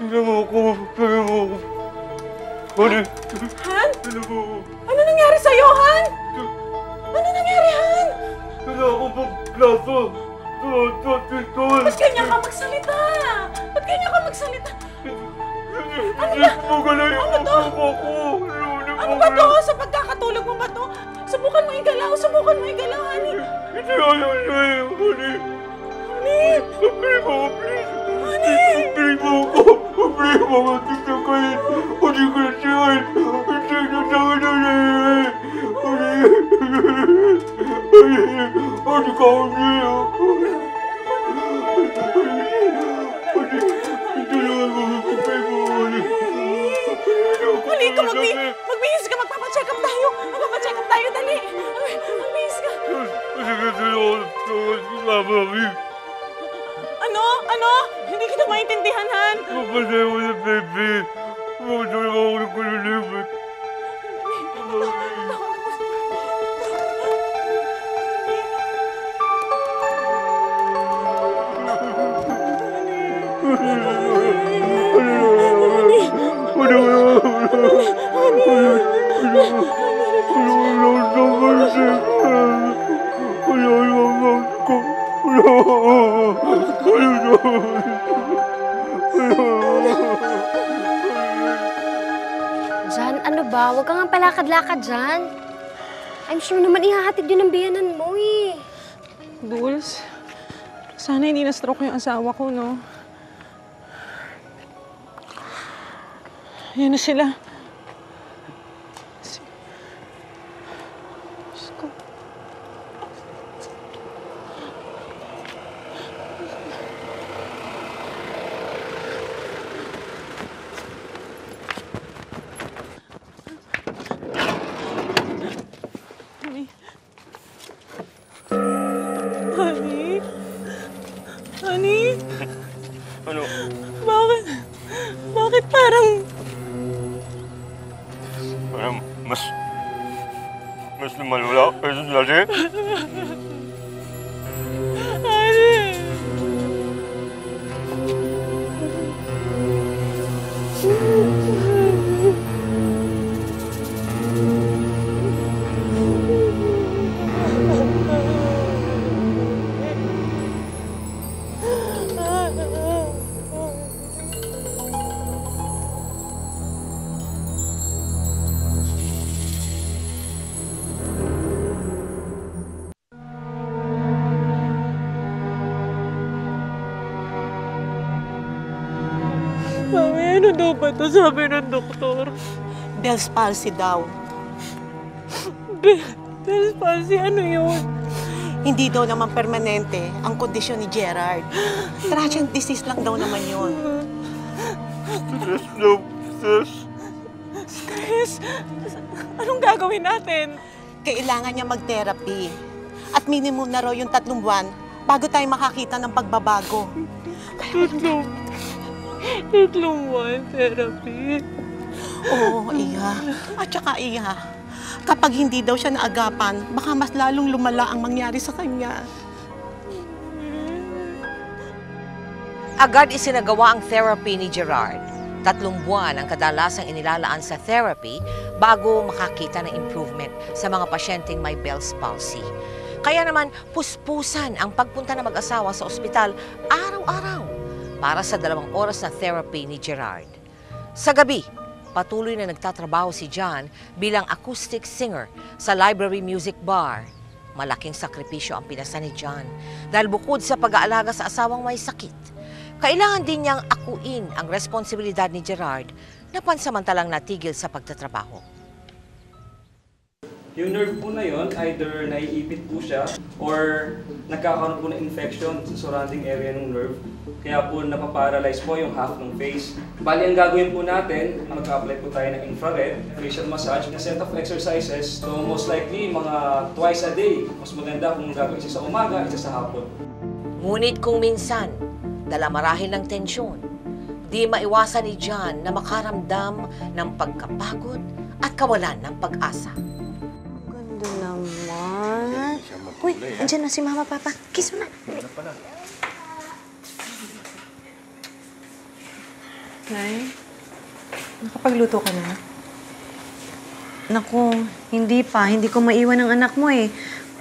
S2: Tingnan mo ako.
S1: Han? Ano nangyari sa'yo, Han? Ano nangyari, Han?
S2: Wala akong pagplato.
S1: Ba't ganyan ka magsalita? Ba't ganyan ka magsalita? Ano ba? Ano to? Ano ba to? Sa pagkakatulog mo ba to? Subukan mo igalaw, honey.
S2: Hindi ayaw niya eh, honey.
S1: Honey!
S2: Pabili mo ako, please.
S1: Honey!
S2: Pabili mo ako. Pabili mo ako, tignan ko yun. Hindi ko na siyan. Hindi na tayo na eh. Honey! Honey ka, honey. Hindi na ako magpapay mo, honey.
S1: Huli ka, magbihis ka, magpapacheck up tayo. Magpapacheck up tayo, dali.
S2: Mama Mi.
S1: Ano? Ano? Hindi kita maintindihan, Han.
S2: Papasaya mo na, baby. Papasaya mo ako ng kulilipat.
S13: Jan, ano ba? Huwag kang palakad-lakad dyan. I'm sure naman ihahatid yun ng biyanan mo eh.
S1: Dulce, sana hindi na-stroke yung asawa ko, no? Ayan na sila. Diyos ko. Honey? Honey?
S2: Ano?
S1: Bakit? Bakit parang...
S2: Parang mas lumalala kaysa dati.
S1: Honey? Mami, ano daw ba ito? Sabi ng doktor.
S19: Bell's palsy daw.
S1: Bell's palsy? Ano yun?
S19: Hindi daw naman permanente ang kondisyon ni Gerard. Transient disease lang daw naman yun.
S2: Stress daw. Stress.
S19: Stress? Anong gagawin natin? Kailangan niya mag-therapy. At minimum na raw yung 3 buwan bago tayo makakita ng pagbabago.
S1: Tatlong buwan therapy.
S19: Oo, Iha. At saka, Iha, kapag hindi daw siya naagapan, baka mas lalong lumala ang mangyari sa kanya.
S3: Agad isinagawa ang therapy ni Gerard. 3 buwan ang kadalasang inilalaan sa therapy bago makakita ng improvement sa mga pasyenteng may Bell's palsy. Kaya naman, puspusan ang pagpunta ng mag-asawa sa ospital araw-araw para sa 2 oras na therapy ni Gerard. Sa gabi, patuloy na nagtatrabaho si John bilang acoustic singer sa Library Music Bar. Malaking sakripisyo ang pinasa ni John dahil bukod sa pag-aalaga sa asawang may sakit, kailangan din niyang akuin ang responsibilidad ni Gerard na pansamantalang natigil sa pagtatrabaho.
S20: Yung nerve po na yon, either naiipit po siya or nagkakaroon po ng infection sa surrounding area ng nerve. Kaya po napaparalyze po yung half ng face. Bali, ang gagawin po natin, mag-apply po tayo ng infrared, facial massage, na set of exercises. So most likely, mga twice a day. Mas maganda kung gagawin isa sa umaga, isa sa hapon.
S3: Ngunit kung minsan, dala marahil ng tensyon, di maiwasan ni John na makaramdam ng pagkapagod at kawalan ng pag-asa.
S11: Ganda naman. Uy, andyan na si Mama, Papa. Kiss mo na.
S1: Nay, nakapagluto ka na?
S11: Naku, hindi pa. Hindi ko maiwan ang anak mo eh.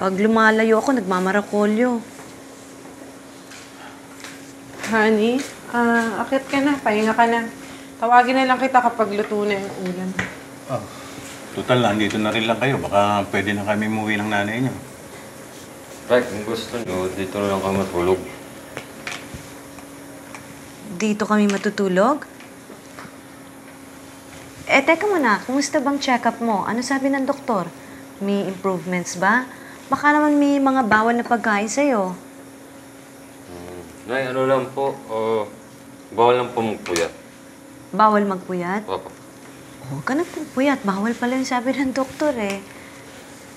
S11: Pag lumalayo ako, nagmamarakolyo.
S1: Honey, akit ka na. Pahinga ka na. Tawagin na lang kita kapag luto na yung ulam.
S16: Oh. Total, nandito na rin lang kayo. Baka pwede na kami umuwi ng nanay niyo.
S5: Right, kung gusto nyo, dito na lang kami matulog.
S11: Dito kami matutulog? Eh, teka muna. Kumusta bang check-up mo? Ano sabi ng doktor? May improvements ba? Baka naman may mga bawal na pagkain sa'yo.
S5: Nay, ano lang po, bawal lang po magpuyat.
S11: Bawal magpuyat?
S5: Opo.
S11: Huwag ka nagpupuyat. Bawal pala yung sabi ng doktor eh.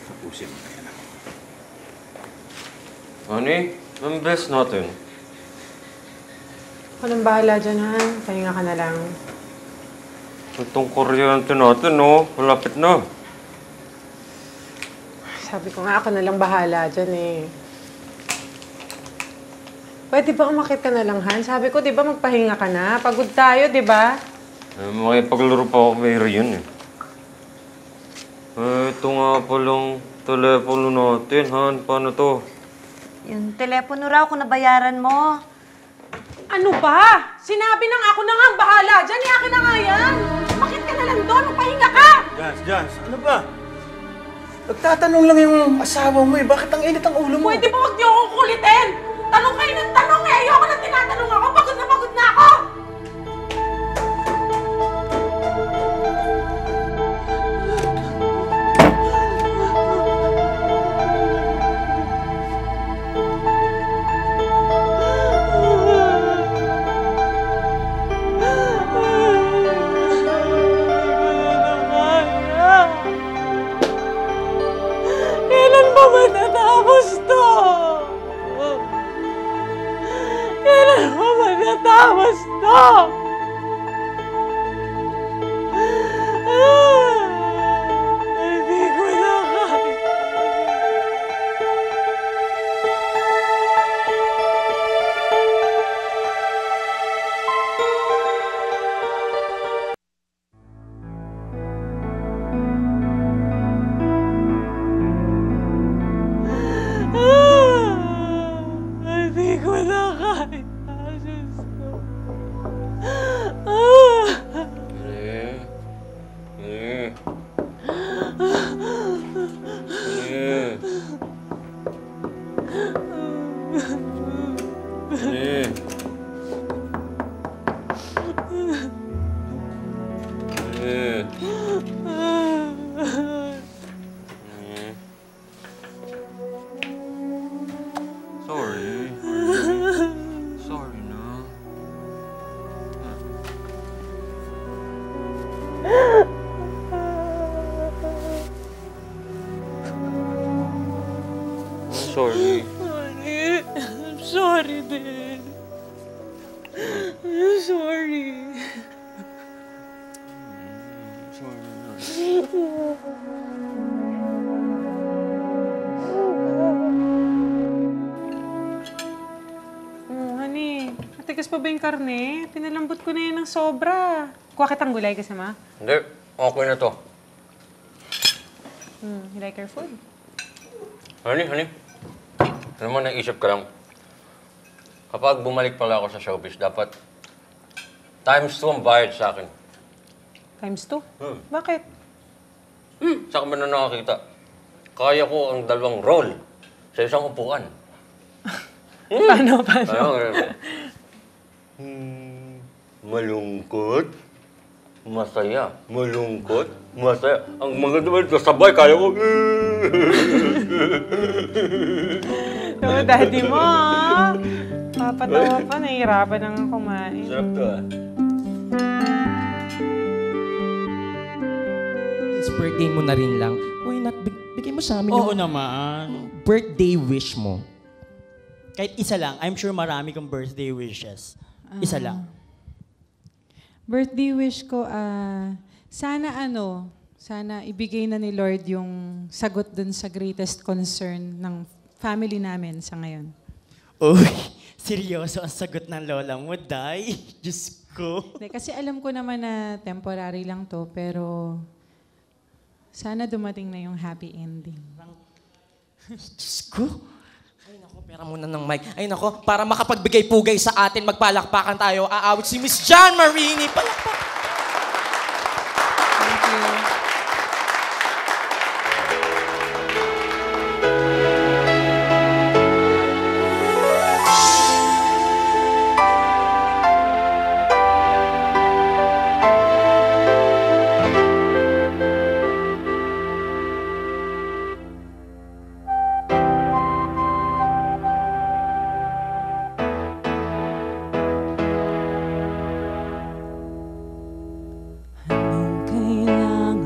S16: Tapusin mo na yan.
S5: Honey, Ang best natin.
S1: Ako nang bahala dyan, Han. Pahinga ka na lang.
S5: Itong kuryente natin, no? Malapit na.
S1: Sabi ko nga, ako na lang bahala dyan eh. Pwede ba umakit ka na lang, Han? Sabi ko, di ba magpahinga ka na? Pagod tayo, di ba?
S5: Makipaglaro pa ako kay Ryan eh. Ito nga palang telepono natin, Han. Paano to?
S11: Yung telepono raw kung nabayaran mo.
S1: Ano ba? Sinabi nang ako na nga ang bahala dyan. Akin na nga yan. Umakit ka na lang doon. Magpahinga ka.
S8: Jans, ano ba? Nagtatanong lang yung asawa mo eh. Bakit ang init ang ulo mo?
S1: Pwede ba huwag niyo akong kulitin? Tanong kayo ng tanong eh. Ayoko na tinatanong ako. Pagod na ako.
S19: Kailan ba matatapos to? Kailan ba matatapos to? Hindi ko na kaya. Hindi ko na kaya. Diyos ko.
S5: Sorry. Sorry na. Sorry.
S19: Sorry. I'm sorry, din. I'm sorry.
S1: Honey, matigas pa ba yung karne? Pinalambot ko na yan ng sobra. Kuha kitang gulay kasama.
S5: Hindi. Okay na to.
S1: You like your food?
S5: Honey. Ano mo, naisip ka lang. Kapag bumalik pala ako sa showbiz, dapat times 2 ang bayad sa akin.
S1: Times 2? Bakit?
S5: Saan ka ba na nakakita? Kaya ko ang 2 role sa isang upuan.
S1: Paano?
S5: Malungkot, masaya. Malungkot, masaya. Ang mga naman kasabay, kaya ko.
S1: Oo, daddy mo. Papatawa pa, nahihirapan nang kumain.
S5: Sarap to ah.
S21: It's birthday mo na rin lang. Why not bigay mo sa amin
S22: Oo
S21: yung
S22: naman.
S21: birthday wish mo?
S22: Kahit isa lang, I'm sure marami kang birthday wishes. Isa lang.
S23: Birthday wish ko, sana ibigay na ni Lord yung sagot dun sa greatest concern ng family namin sa ngayon.
S22: Uy, seryoso ang sagot ng lola mo, Day. Diyos ko.
S23: Kasi alam ko naman na temporary lang to, pero sana dumating na yung happy ending.
S22: Diyos ko. Ay nako, pera muna ng mic. Ay nako, para makapagbigay-pugay sa atin, magpalakpakan tayo. Aawit si Miss John Marini. Palakpak!
S23: Thank you.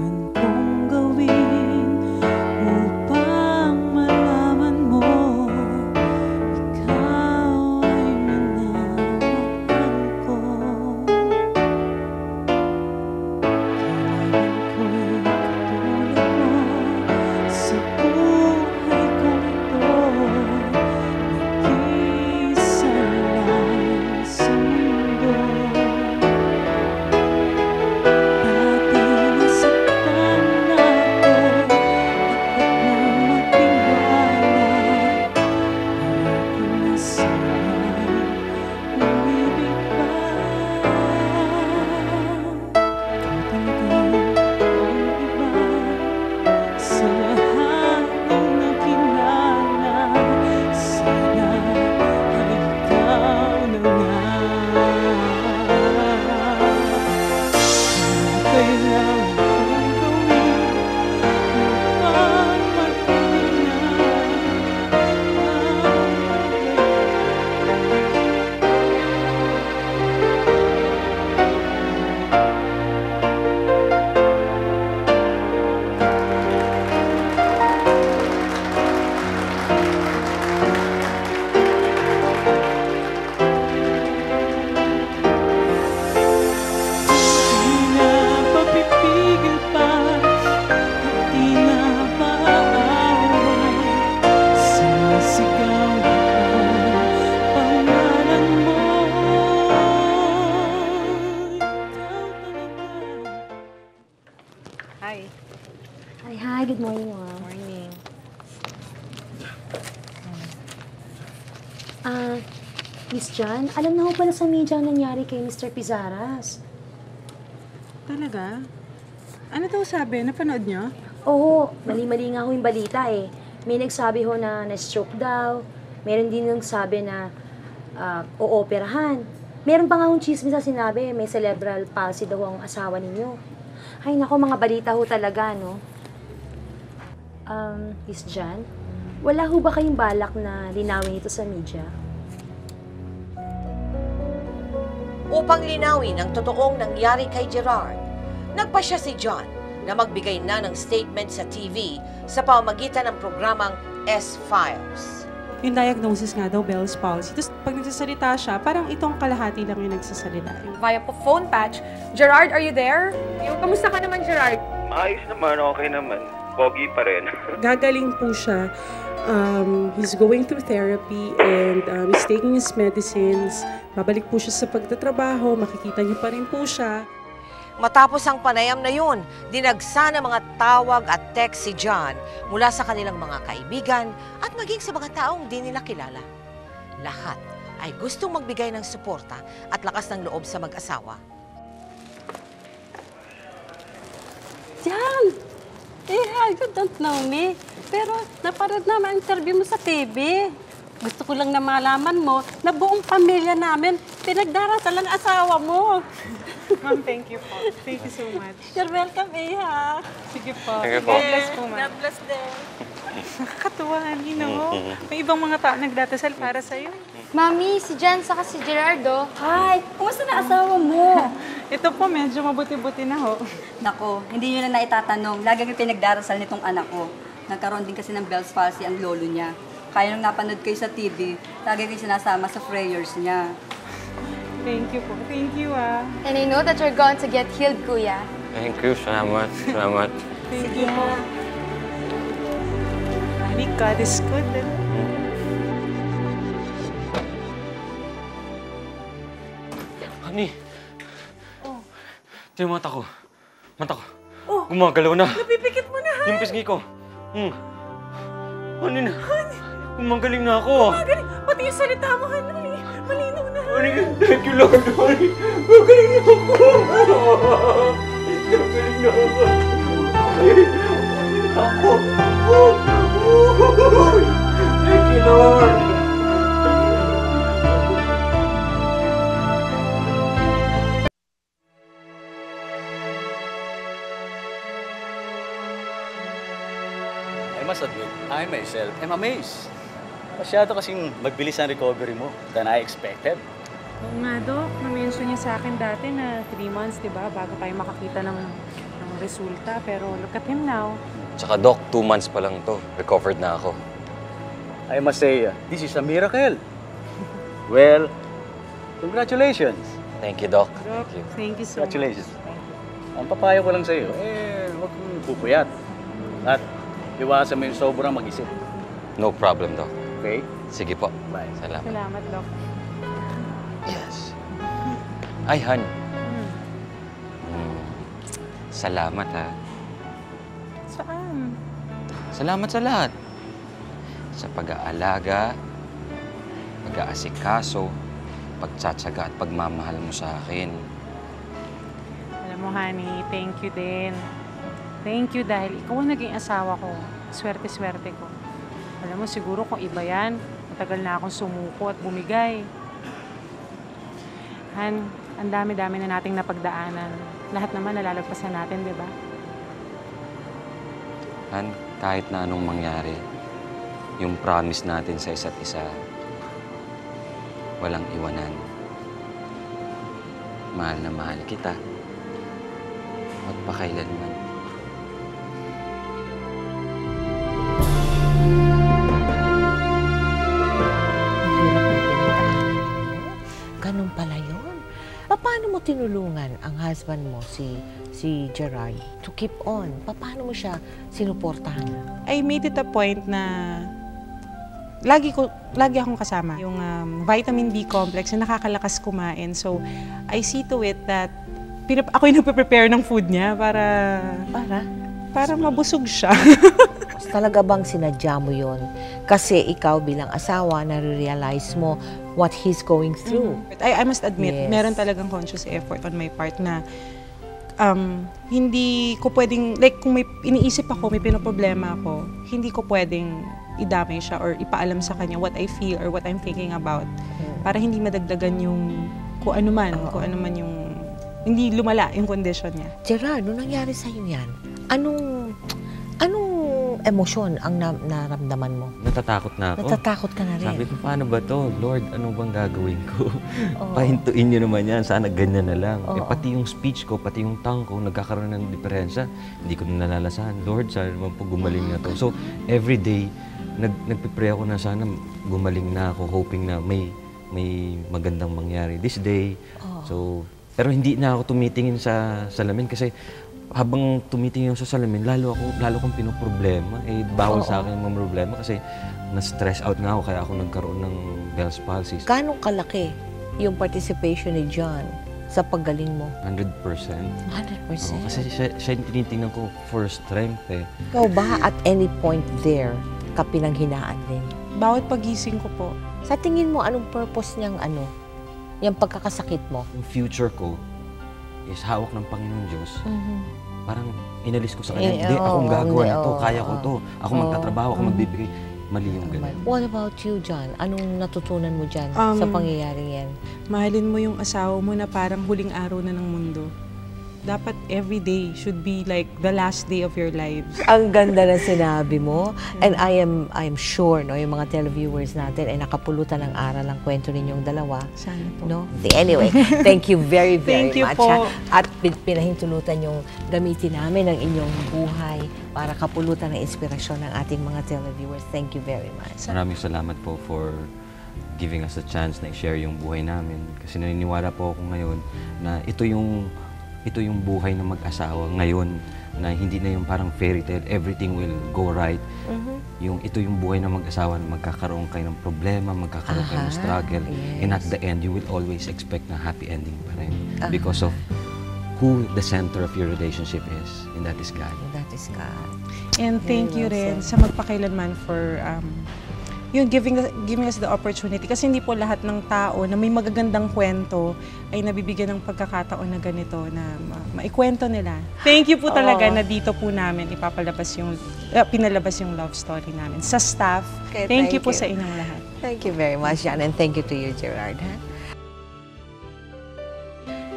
S11: Miss Jan, alam na ho pala sa media ang nangyari kay Mr. Pizaras.
S23: Talaga? Ano daw sabi? Napanood niyo?
S11: Oo, mali-mali nga ho yung balita eh. May nagsabi ho na na-stroke daw. Meron din nagsabi na ooperahan. Meron pa nga hong chismis na sinabi, may cerebral palsy daw ang asawa ninyo. Ay nako, mga balita ho talaga, no? Miss Jan, wala ho ba kayong balak na linawin ito sa media?
S3: Upang linawin ang totoong nangyari kay Gerard, nagpasya si John na magbigay na ng statement sa TV sa pamamagitan ng programang S-Files.
S23: Yung diagnosis nga daw, Bell's palsy. Tapos pag nagsasalita siya, parang itong kalahati lang yung nagsasalita.
S7: Via phone patch. Gerard, are you there? Kamusta ka naman, Gerard?
S9: Maayos naman, okay naman. Pogi pa rin.
S23: Gagaling po siya. He's going through therapy and he's taking his medicines. Babalik po siya sa pagtatrabaho, makikita niyo pa rin po siya.
S3: Matapos ang panayam na yun, dinagsa ng mga tawag at text si John mula sa kanilang mga kaibigan at maging sa mga taong di nila kilala. Lahat ay gustong magbigay ng suporta at lakas ng loob sa mag-asawa.
S10: John! I don't know me. Pero napanood naman ang interview mo sa TV. Gusto ko lang na malaman mo na buong pamilya namin pinagdarasal ang asawa mo.
S23: Ma'am, thank you po. Thank you so much.
S10: You're welcome, Iha.
S23: Sige po.
S10: Sige po.
S23: God bless po, ma'am.
S10: God bless din.
S23: Nakakatuwa, you know. May ibang mga tao nagdadasal para sa'yo.
S6: Mami, si Jan saka si Gerardo. Hi! Kumusta na asawa mo?
S23: Ito po, medyo mabuti-buti na ho.
S24: Nako, hindi nyo na naitatanong. Lagi yung pinagdarasal nitong anak ko. Nagkaroon din kasi ng Bell's palsy ang lolo niya. Kaya nung napanood kayo sa TV, lagi kayo sinasama sa prayers niya.
S23: Thank you po. Thank you, ah.
S6: And I know that you're going to get healed, Kuya.
S5: Thank you. Salamat. Salamat.
S23: Thank you po. Honey, God is good.
S5: Honey. Oh. Ito yung mata ko. Mata ko. Oh. Gumagalaw na.
S23: Napipikit mo na,
S5: Yung pisngi ko. Honey na. Gumagaling na ako.
S23: Magaling. Pati yung salita mo, honey. Malinaw na.
S2: Honey, thank you, Lord. Honey, magaling na ako. Magaling na ako. Thank you, Lord.
S25: I must admit, I myself am amazed. Masyado kasing magbilis ang recovery mo than I expected.
S23: Oo nga, Dok. Na-mention niya sa akin dati na 3 months, di ba, bago tayo makakita ng resulta. Pero look at him now.
S5: Tsaka, Doc, 2 months pa lang to. Recovered na ako.
S25: I must say, this is a miracle. Well, congratulations.
S5: Thank you, Doc.
S23: Doc, thank you so much.
S25: Congratulations. Ang papayo ko lang sa iyo, huwag kong pupuyat. At iwasan mo yung sobrang mag-isip.
S5: No problem, Doc.
S25: Okay?
S5: Sige po.
S25: Bye.
S5: Salamat.
S23: Salamat, Doc.
S5: Yes. Ay, Han. Salamat, ha.
S23: Saan?
S5: Salamat sa lahat. Sa pag-aalaga, pag-aasikaso, pagtsatsaga at pagmamahal mo sa akin.
S23: Alam mo, honey, thank you din. Thank you dahil ikaw ang naging asawa ko. Swerte-swerte ko. Alam mo, siguro kung iba yan, matagal na akong sumuko at bumigay. Han, ang dami-dami na nating napagdaanan. Lahat naman nalalagpasan natin, di ba?
S5: Han, kahit na anong mangyari, yung promise natin sa isa't isa, walang iwanan. Mahal na mahal kita. Magpakailanman.
S3: Ganun pala yun. Paano mo tinulungan ang husband mo, si Gerard, to keep on? Paano mo siya sinuportahan?
S23: I made it a point na lagi akong kasama. Yung vitamin B complex na nakakalakas kumain. So, I see to it that ako yung nagpe-prepare ng food niya para mabusog siya.
S3: Talaga bang sinadya mo yun? Kasi ikaw bilang asawa, nare-realize mo what he's going through.
S1: But I must admit,
S3: Yes.
S1: meron talagang conscious effort on my part na hindi ko pwedeng, like kung may iniisip ako, may pinoproblema ako, hindi ko pwedeng idamay siya or ipaalam sa kanya what I feel or what I'm thinking about. Para hindi madagdagan yung kung ano man yung, hindi lumala yung condition niya.
S3: Gerard, nung nangyari sa'yo yan, anong emosyon ang naramdaman mo?
S5: Natatakot na ako.
S3: Natatakot ka na rin.
S5: Sabi ko, paano ba to? Lord, ano bang gagawin ko? Pahintuin niyo naman yan. Sana ganyan na lang. Pati yung speech ko, pati yung tongue ko, nagkakaroon ng diferensya. Hindi ko na nalalasahan. Lord, sana naman po gumaling na to. So, every day, nagpipray ako na sana gumaling na ako, hoping na may magandang mangyari this day. So, pero hindi na ako tumitingin sa salamin kasi habang tumitingin ako sa salamin, lalo kong pinoproblema. Bawal sa akin yung problema kasi na-stress out nga ako kaya ako nagkaroon ng Bell's palsy.
S3: Gaano kalaki yung participation ni John sa paggaling mo?
S5: 100%.
S3: 100%?
S5: Kasi siya yung tinitingnan ko for strength eh.
S3: Ikaw ba at any point there ka pinanghinaan din?
S1: Bawat pagising ko po.
S3: Sa tingin mo, anong purpose niyang yung pagkakasakit mo?
S5: Yung future ko is hawak ng Panginoon Diyos. Parang inalis ko sa kanya, hindi, akong gagawa nito, kaya ko to. Ako magtatrabaho, ako magbibigay. Mali yung ganun.
S3: What about you, John? Anong natutunan mo dyan sa pangyayaring yan?
S1: Mahalin mo yung asawa mo na parang huling araw na ng mundo. Dapat every day should be like the last day of your lives.
S3: Ang ganda na sinabi mo. And I am sure, no, yung mga televiewers natin ay nakapulutan ng aral ang kwento ninyong dalawa.
S1: Sana po.
S3: No? Anyway, thank you very, very
S1: Thank you
S3: much.
S1: po.
S3: At pinahintulutan yung gamitin namin ang inyong buhay para kapulutan ng inspirasyon ng ating mga televiewers. Thank you very much.
S5: Maraming salamat po for giving us a chance na i-share yung buhay namin. Kasi naniniwala po ako ngayon na ito yung buhay ng mag-asawa ngayon na hindi na yung parang fairy tale, everything will go right. Ito yung buhay ng mag-asawa na magkakaroon kayo ng problema, magkakaroon kayo ng struggle. And at the end, you will always expect na happy ending pa rin. Because of who the center of your relationship is. And that is God.
S3: That is God.
S1: And thank you rin sa magpakailanman for giving us the opportunity. Kasi hindi po lahat ng tao na may magagandang kwento ay nabibigyan ng pagkakataon na ganito na maikwento nila. Thank you po talaga na dito po namin pinalabas yung love story namin. Sa staff,
S3: Okay,
S1: thank you po sa inyong lahat.
S3: Thank you very much, Jan. And thank you to you, Gerard.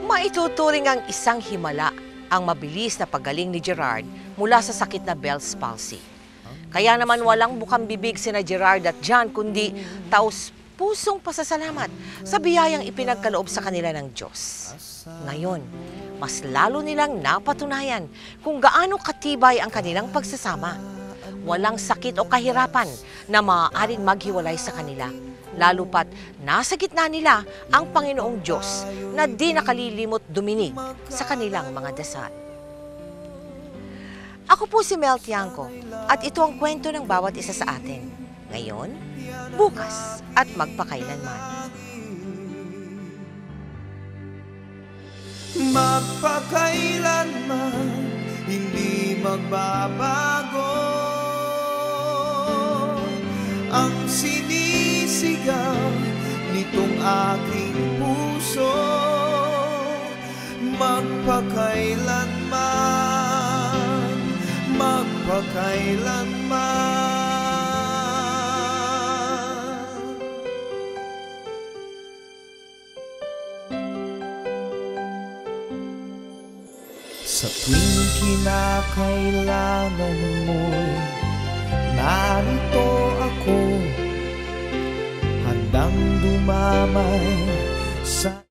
S3: Maituturing ang isang himala ang mabilis na paggaling ni Gerard mula sa sakit na Bell's palsy. Kaya naman walang bukang bibig sina Gerard at John kundi taos-pusong pasasalamat sa biyayang ipinagkaloob sa kanila ng Diyos. Ngayon, mas lalo nilang napatunayan kung gaano katibay ang kanilang pagsasama. Walang sakit o kahirapan na maaaring maghiwalay sa kanila, lalo pat nasa gitna nila ang Panginoong Diyos na di nakalilimot duminig sa kanilang mga dasal. Ako po si Mel Tiangco at ito ang kwento ng bawat isa sa atin. Ngayon, bukas at magpakailanman.
S2: Magpakailanman hindi magbabago ang sinisigaw nitong aking puso. Magpakailanman, magpakailanman. Sa tuwing kinakailangan mo'y narito ako, handang dumamay sa